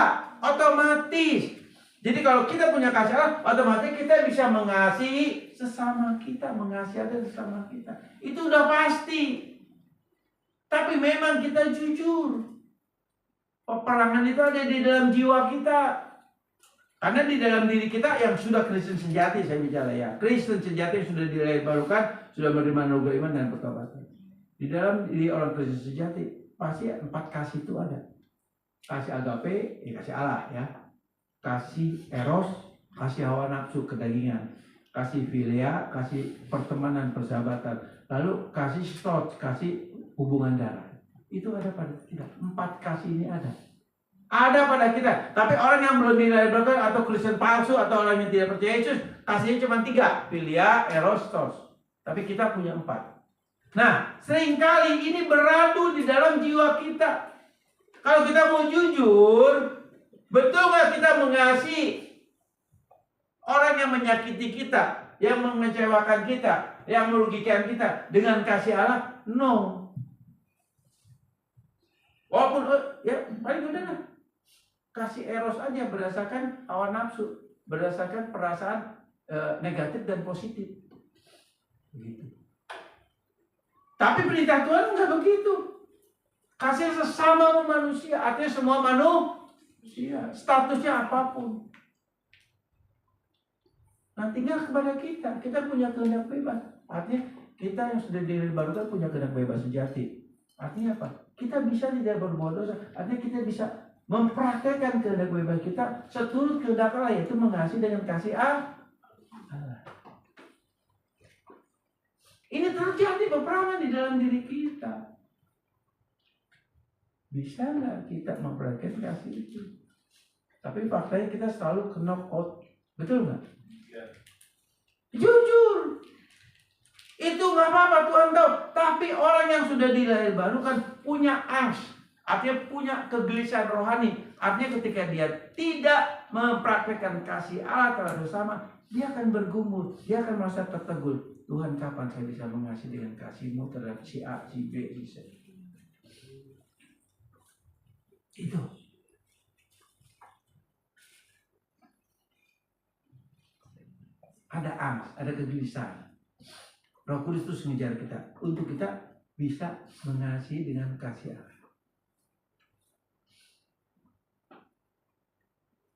otomatis. Jadi kalau kita punya kasih Allah, otomatis kita bisa mengasihi sesama kita, mengasihi ada sesama kita. Itu udah pasti. Tapi memang kita jujur. Peperangan itu ada di dalam jiwa kita. Karena di dalam diri kita yang sudah Kristen sejati, saya bicara ya, Kristen sejati yang sudah dilahirbarukan, sudah menerima anugerah iman dan pertobatan. Di dalam diri orang Kristen sejati pasti 4 kasih itu ada. Kasih agape, ya kasih Allah ya. Kasih eros, kasih hawa nafsu kedagingan. Kasih philia, kasih pertemanan persahabatan. Lalu kasih storge, kasih hubungan darah. Itu ada pada kita. 4 kasih ini ada. Ada pada kita. Tapi orang yang belum dilahirkan atau Kristen palsu atau orang yang tidak percaya Yesus, kasihnya cuma 3, philia, eros, storge. Tapi kita punya 4. Nah, seringkali ini beradu di dalam jiwa kita. Kalau kita mau jujur, betul nggak kita mengasihi orang yang menyakiti kita, yang mengecewakan kita, yang merugikan kita dengan kasih Allah? No. Walaupun ya paling udah lah. Kasih eros aja berdasarkan hawa nafsu, berdasarkan perasaan negatif dan positif. Begitu. Tapi perintah Tuhan nggak begitu. Kasih sesama manusia, artinya semua manusia, statusnya apapun. Nah, tinggal kepada kita. Kita punya kehendak bebas. Artinya kita yang sudah dilahirkan punya kehendak bebas sejati. Artinya apa? Kita bisa tidak berbuat dosa. Artinya kita bisa mempraktekkan kehendak bebas kita seturut kehendak Allah, yaitu mengasihi dengan kasih Allah. Ini terjadi peperangan di dalam diri kita. Bisa nggak kita mempraktekkan kasih itu? Tapi faktanya kita selalu knock out. Betul nggak? Jujur. Itu nggak apa-apa, Tuhan tahu. Tapi orang yang sudah dilahir baru kan punya angst. Artinya punya kegelisahan rohani. Artinya ketika dia tidak mempraktekkan kasih Allah terhadap sesama, dia akan bergumul, dia akan merasa tertegun. Tuhan, kapan saya bisa mengasihi dengan kasih-Mu terhadap si A, si B, si C? Itu. Ada angst, ada kegelisahan. Roh Kudus terus mengejar kita untuk kita bisa mengasihi dengan kasih Allah.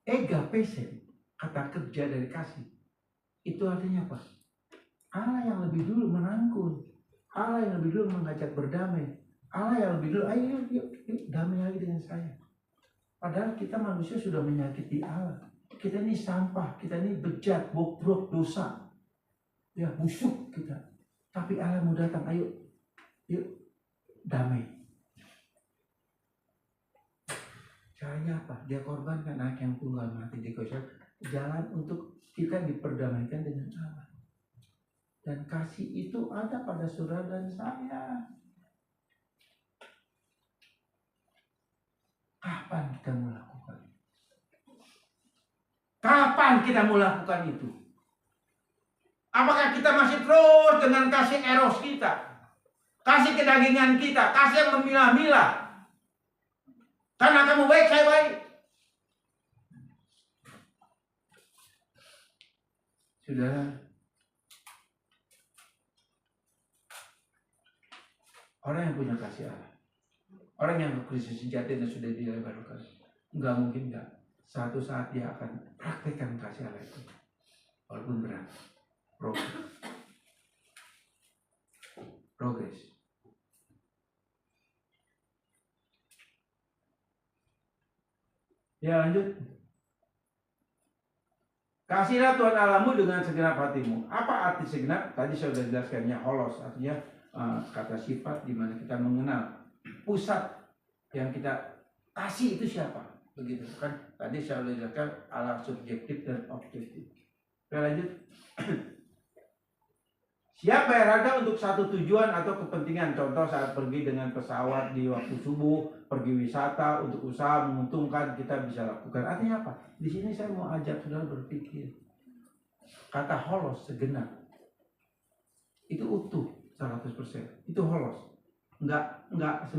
Egapesen, kata kerja dari kasih, itu artinya apa? Allah yang lebih dulu merangkul, Allah yang lebih dulu mengajak berdamai, Allah yang lebih dulu, ayo yuk damai lagi dengan saya. Padahal kita manusia sudah menyakiti Allah. Kita ini sampah, kita ini bejat, bobrok, dosa, ya busuk kita. Tapi Allah mau datang, ayo yuk damai. Caranya apa? Dia korbankan anak yang tunggal mati di kayu salib, jalan untuk kita diperdamaikan dengan Allah. Dan kasih itu ada pada saudara dan saya. Kapan kita mau lakukan? Kapan kita mau lakukan itu? Apakah kita masih terus dengan kasih eros kita? Kasih kedagingan kita, kasih yang memilah-milah. Karena kamu baik, saya baik. Saudara, orang yang punya kasih Allah, orang yang Kristus sejati dan sudah dilebarkan, enggak mungkin enggak. Suatu saat dia akan praktekkan kasih Allah itu, walaupun berat. Progres. Ya lanjut. Kasihlah Tuhan Allahmu dengan segenap hatimu. Apa arti segenap? Tadi saya sudah jelaskannya, holos, artinya kata sifat di mana kita mengenal pusat yang kita kasih itu siapa, begitu kan? Tadi saya sudah jelaskan Allah subjektif dan objektif. Kita lanjut. Siapa yang ada untuk satu tujuan atau kepentingan, contoh saat pergi dengan pesawat di waktu subuh, pergi wisata untuk usaha menguntungkan, kita bisa lakukan. Artinya apa? Di sini saya mau ajak saudara berpikir. Kata holos, segenap, itu utuh 100%. Itu holos. Enggak 9,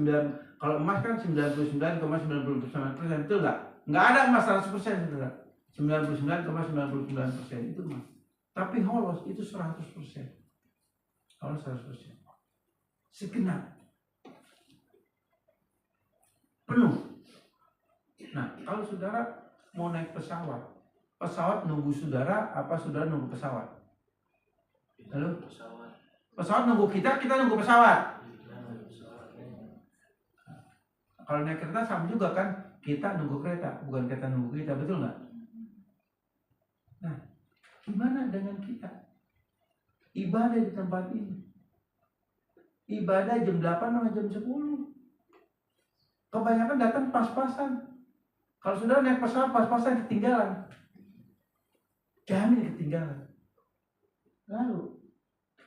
kalau emas kan 99,99%, betul enggak? Enggak ada emas 100%, saudara. 99,99% itu emas. Tapi holos itu 100%. Holos 100%. Segenap. Penuh. Nah, kalau saudara mau naik pesawat, pesawat nunggu saudara apa saudara nunggu pesawat? Halo? Pesawat nunggu kita nunggu pesawat. Kalau naik kereta sama juga kan, kita nunggu kereta, bukan kereta nunggu kita, betul nggak? Nah, gimana dengan kita? Ibadah di tempat ini. Ibadah jam 8 sama jam 10. Kebanyakan datang pas-pasan. Kalau saudara naik pesawat pas-pasan ketinggalan. Jamin ketinggalan. Lalu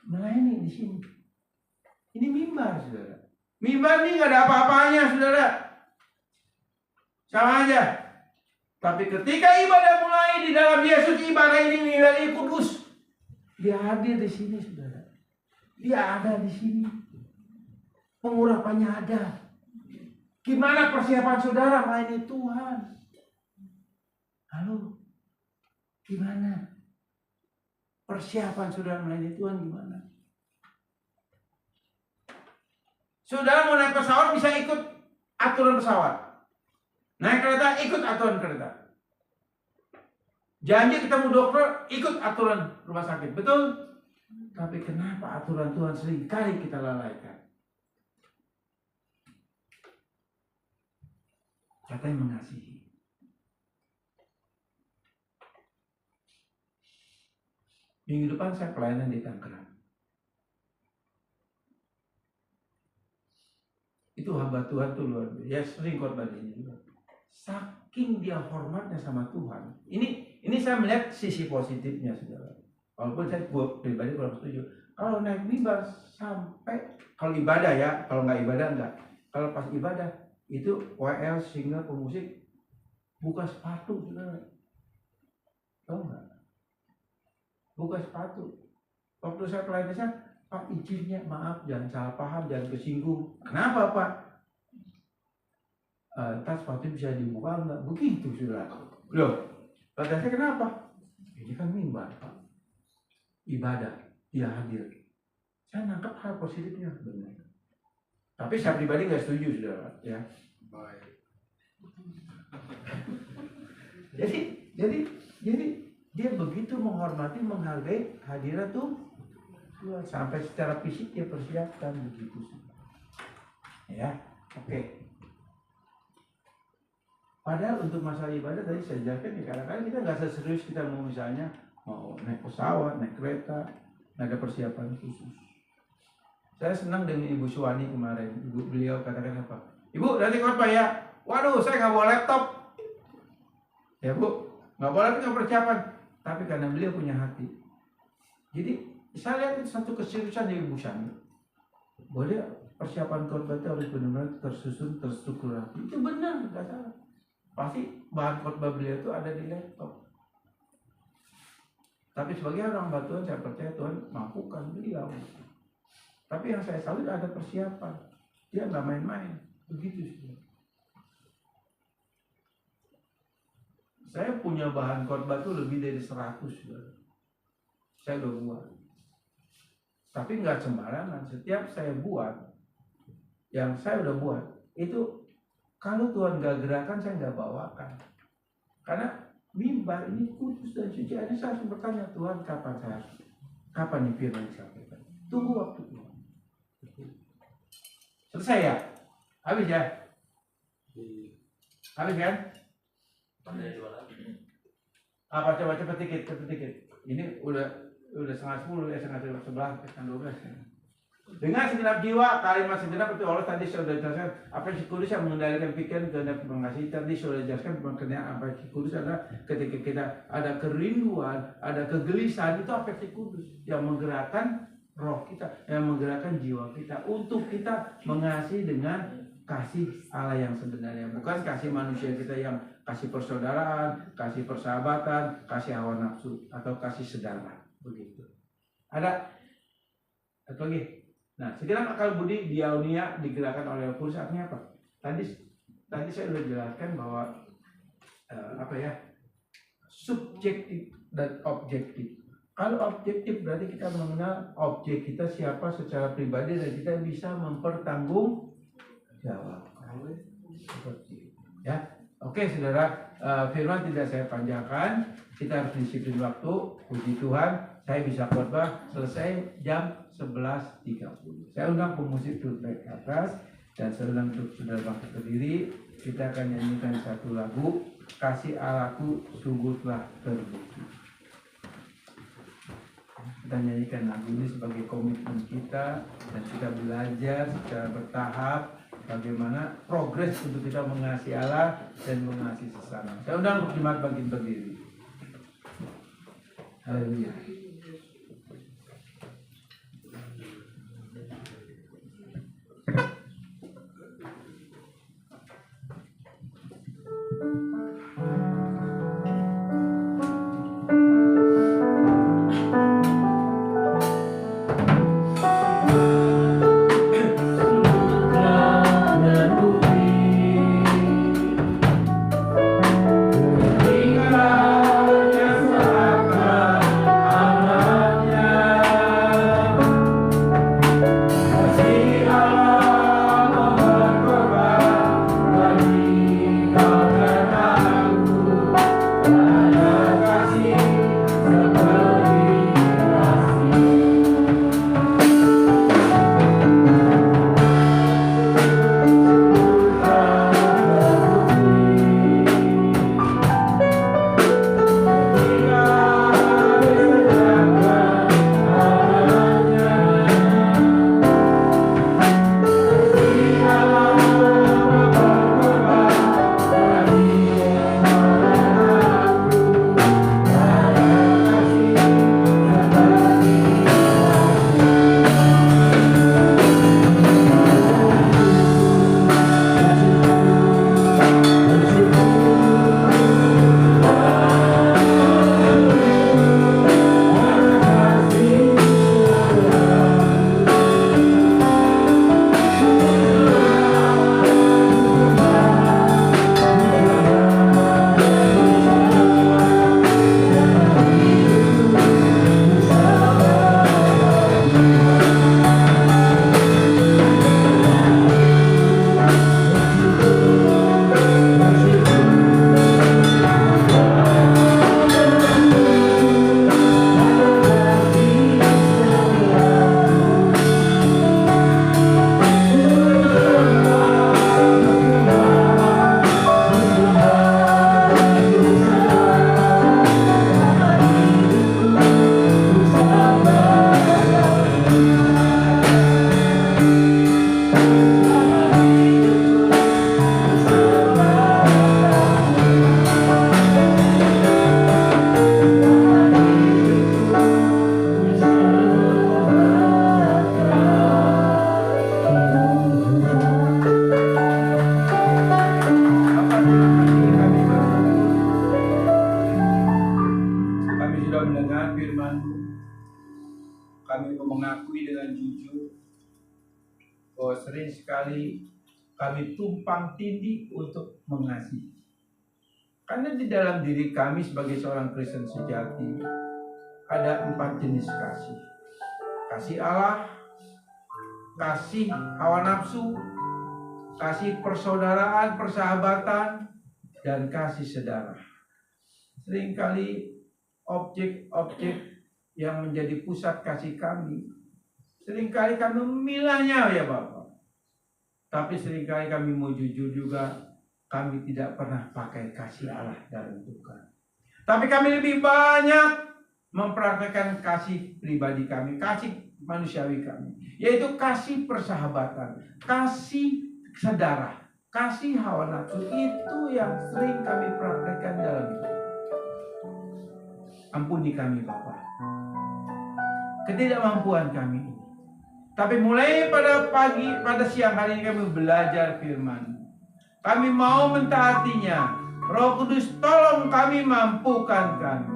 melayani di sini. Ini mimbar, saudara. Mimbar ini nggak ada apa-apanya, saudara. Sama aja. Tapi ketika ibadah mulai di dalam Yesus, ibadah ini menjadi kudus. Dia hadir di sini, saudara. Dia ada di sini. Pengurapannya ada. Gimana persiapan saudara melayani Tuhan? Halo? Gimana? Persiapan saudara melayani Tuhan gimana? Saudara mau naik pesawat bisa ikut aturan pesawat. Naik kereta ikut aturan kereta. Janji ketemu dokter ikut aturan rumah sakit. Betul? Tapi kenapa aturan Tuhan seringkali kita lalaikan? Katanya mengasihi. Minggu depan saya pelayanan di Tangerang. Itu hamba Tuhan tuh luar biasa. Ya sering khotbah ini juga. Saking dia hormatnya sama Tuhan. Ini saya melihat sisi positifnya, saudara. Walaupun saya pribadi kurang setuju. Kalau naik mimbar sampai, kalau ibadah ya, kalau nggak ibadah enggak. Kalau pas ibadah itu WL singer pemusik buka sepatu, saudara. Tahu nggak? Buka sepatu. Waktu saya pelayanan, Pak izinnya, maaf, jangan salah paham, jangan kesinggung. Kenapa, Pak? Entar sepatu bisa dibuka enggak? Begitu, saudara. Loh, kata saya kenapa? Ini kan mimbar, Pak. Ibadah, dia hadir. Saya nangkap hal positifnya, benar. Tapi saya pribadi nggak setuju, saudara. Ya. Baik. Jadi dia begitu menghormati, menghargai hadirat tuh Tuhan. Sampai secara fisik dia persiapkan begitu sih. Ya, oke. Padahal untuk masalah ibadah tadi saya jelaskan ya, kadang-kadang kita nggak serius kita mau misalnya mau naik pesawat, naik kereta, nggak ada persiapan khusus. Saya senang dengan Ibu Suwani kemarin. Beliau katakan apa? Ibu, nanti khotbah ya. Waduh, saya nggak bawa laptop. Ya Bu, nggak boleh punya persiapan. Tapi karena beliau punya hati. Jadi saya lihat itu satu keseriusan dari Ibu Suwani. Boleh persiapan khotbah itu harus benar-benar tersusun, terstruktur rapi. Itu benar, nggak salah. Pasti bahan khotbah beliau itu ada di laptop. Tapi sebagai orang hamba Tuhan, saya percaya Tuhan mampukan beliau. Tapi yang saya salut ada persiapan. Dia nggak main-main. Begitu sih. Saya punya bahan khotbah itu lebih dari 100. Saya udah buat. Tapi nggak sembarangan. Setiap saya buat, yang saya udah buat, itu kalau Tuhan nggak gerakan, saya nggak bawakan. Karena mimbar ini kudus dan suci. Saya harus bertanya, Tuhan kapan nih firman disampaikan? Tunggu waktu Tuhan. Selesai ya? Habis ya? Habis kan? Apa coba cepet dikit. Ini udah 9:30 ya, 9:11, 12 ya. Dengan segenap jiwa, kalimat segenap itu Allah tadi sudah jelaskan. Apa yang kudus yang mengendalikan pikiran dan mengasihi tadi sudah jelaskan. Makanya apa yang kudus adalah ketika kita ada kerinduan, ada kegelisahan, itu apa yang kudus yang menggerakkan roh kita, yang menggerakkan jiwa kita untuk kita mengasihi dengan kasih Allah yang sebenarnya, bukan kasih manusia kita yang kasih persaudaraan, kasih persahabatan, kasih hawa nafsu atau kasih sedara begitu. Ada satu lagi. Nah, segenap akal budi diaunia digerakkan oleh Roh Kudus, artinya apa? Tadi saya sudah jelaskan bahwa subjektif dan objektif. Kalau objektif berarti kita mengenal objek kita siapa secara pribadi dan kita bisa mempertanggungjawabkan. Seperti itu. Ya, oke saudara, firman tidak saya panjangkan. Kita harus disiplin waktu. Puji Tuhan, saya bisa khotbah selesai jam 11.30. Saya undang pemusik duduk naik ke atas dan saya undang untuk saudara bangkit berdiri. Kita akan nyanyikan satu lagu, Kasih Allahku Sungguh Telah Terbukti. Kita nyanyikan lagu ini sebagai komitmen kita dan kita belajar secara bertahap bagaimana progres untuk kita mengasihi Allah dan mengasihi sesama. Saya undang untuk jemaat bangkit berdiri. Haleluya. Tinggal yang seakan firman-Mu, kami mau mengakui dengan jujur bahwa sering sekali kami tumpang tindih untuk mengasihi. Karena di dalam diri kami sebagai seorang Kristen sejati ada 4 jenis kasih. Kasih Allah, kasih hawa nafsu, kasih persaudaraan, persahabatan, dan kasih saudara. Seringkali objek-objek yang menjadi pusat kasih kami, seringkali kami memilahnya ya Bapak. Tapi seringkali kami mau jujur juga, kami tidak pernah pakai kasih Allah dalam hidup kami. Tapi kami lebih banyak mempraktikkan kasih pribadi kami, kasih manusiawi kami, yaitu kasih persahabatan, kasih saudara, kasih hawa nafsu. Itu yang sering kami praktekkan dalam hidup. Ampuni kami Bapa, ketidakmampuan kami ini. Tapi mulai pada siang hari ini kami belajar firman. Kami mau mentaatinya. Roh Kudus tolong kami, mampukan kami,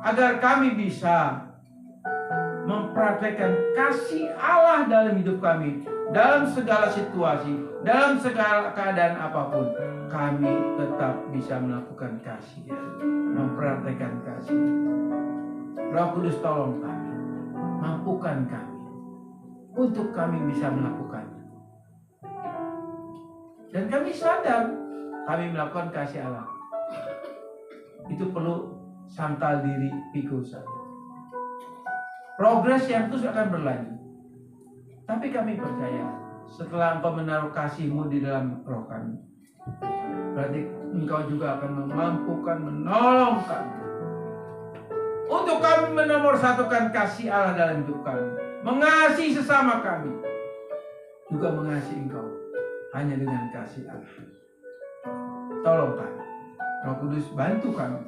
agar kami bisa mempraktekkan kasih Allah dalam hidup kami. Dalam segala situasi, dalam segala keadaan apapun, kami tetap bisa melakukan kasih, mempraktekkan kasih. Roh Kudus tolong kami, mampukan kami, untuk kami bisa melakukannya. Dan kami sadar kami melakukan kasih Allah itu perlu sangkal diri, pikul saya. Progres yang terus akan berlanjut. Tapi kami percaya setelah Engkau menaruh kasih-Mu di dalam roh kami, berarti Engkau juga akan memampukan, menolong kami untuk kami menomorsatukan kasih Allah dalam hidup kami, mengasihi sesama kami, juga mengasihi Engkau hanya dengan kasih Allah. Tolong kami, Roh Kudus bantu kami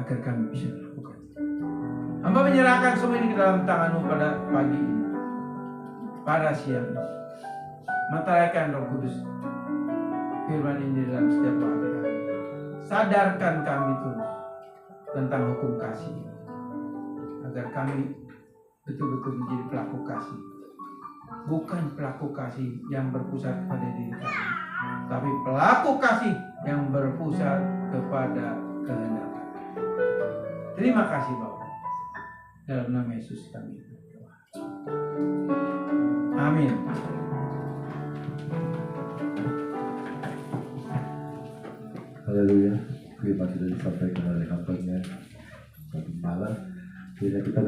agar kami bisa melakukan. Hamba menyerahkan semua ini ke dalam tangan-Mu pada pagi ini, pada siang ini. Meteraikan Roh Kudus firman ini dalam setiap hati kami. Sadarkan kami terus tentang hukum kasih, agar kami betul-betul menjadi pelaku kasih. Bukan pelaku kasih yang berpusat pada diri kami, tapi pelaku kasih yang berpusat kepada kehendak kami. Terima kasih Bapak. Dalam nama Yesus kami berdoa. Amin. Haleluya. Terima kasih sudah disampaikan oleh hambanya. Satu malam, kita bisa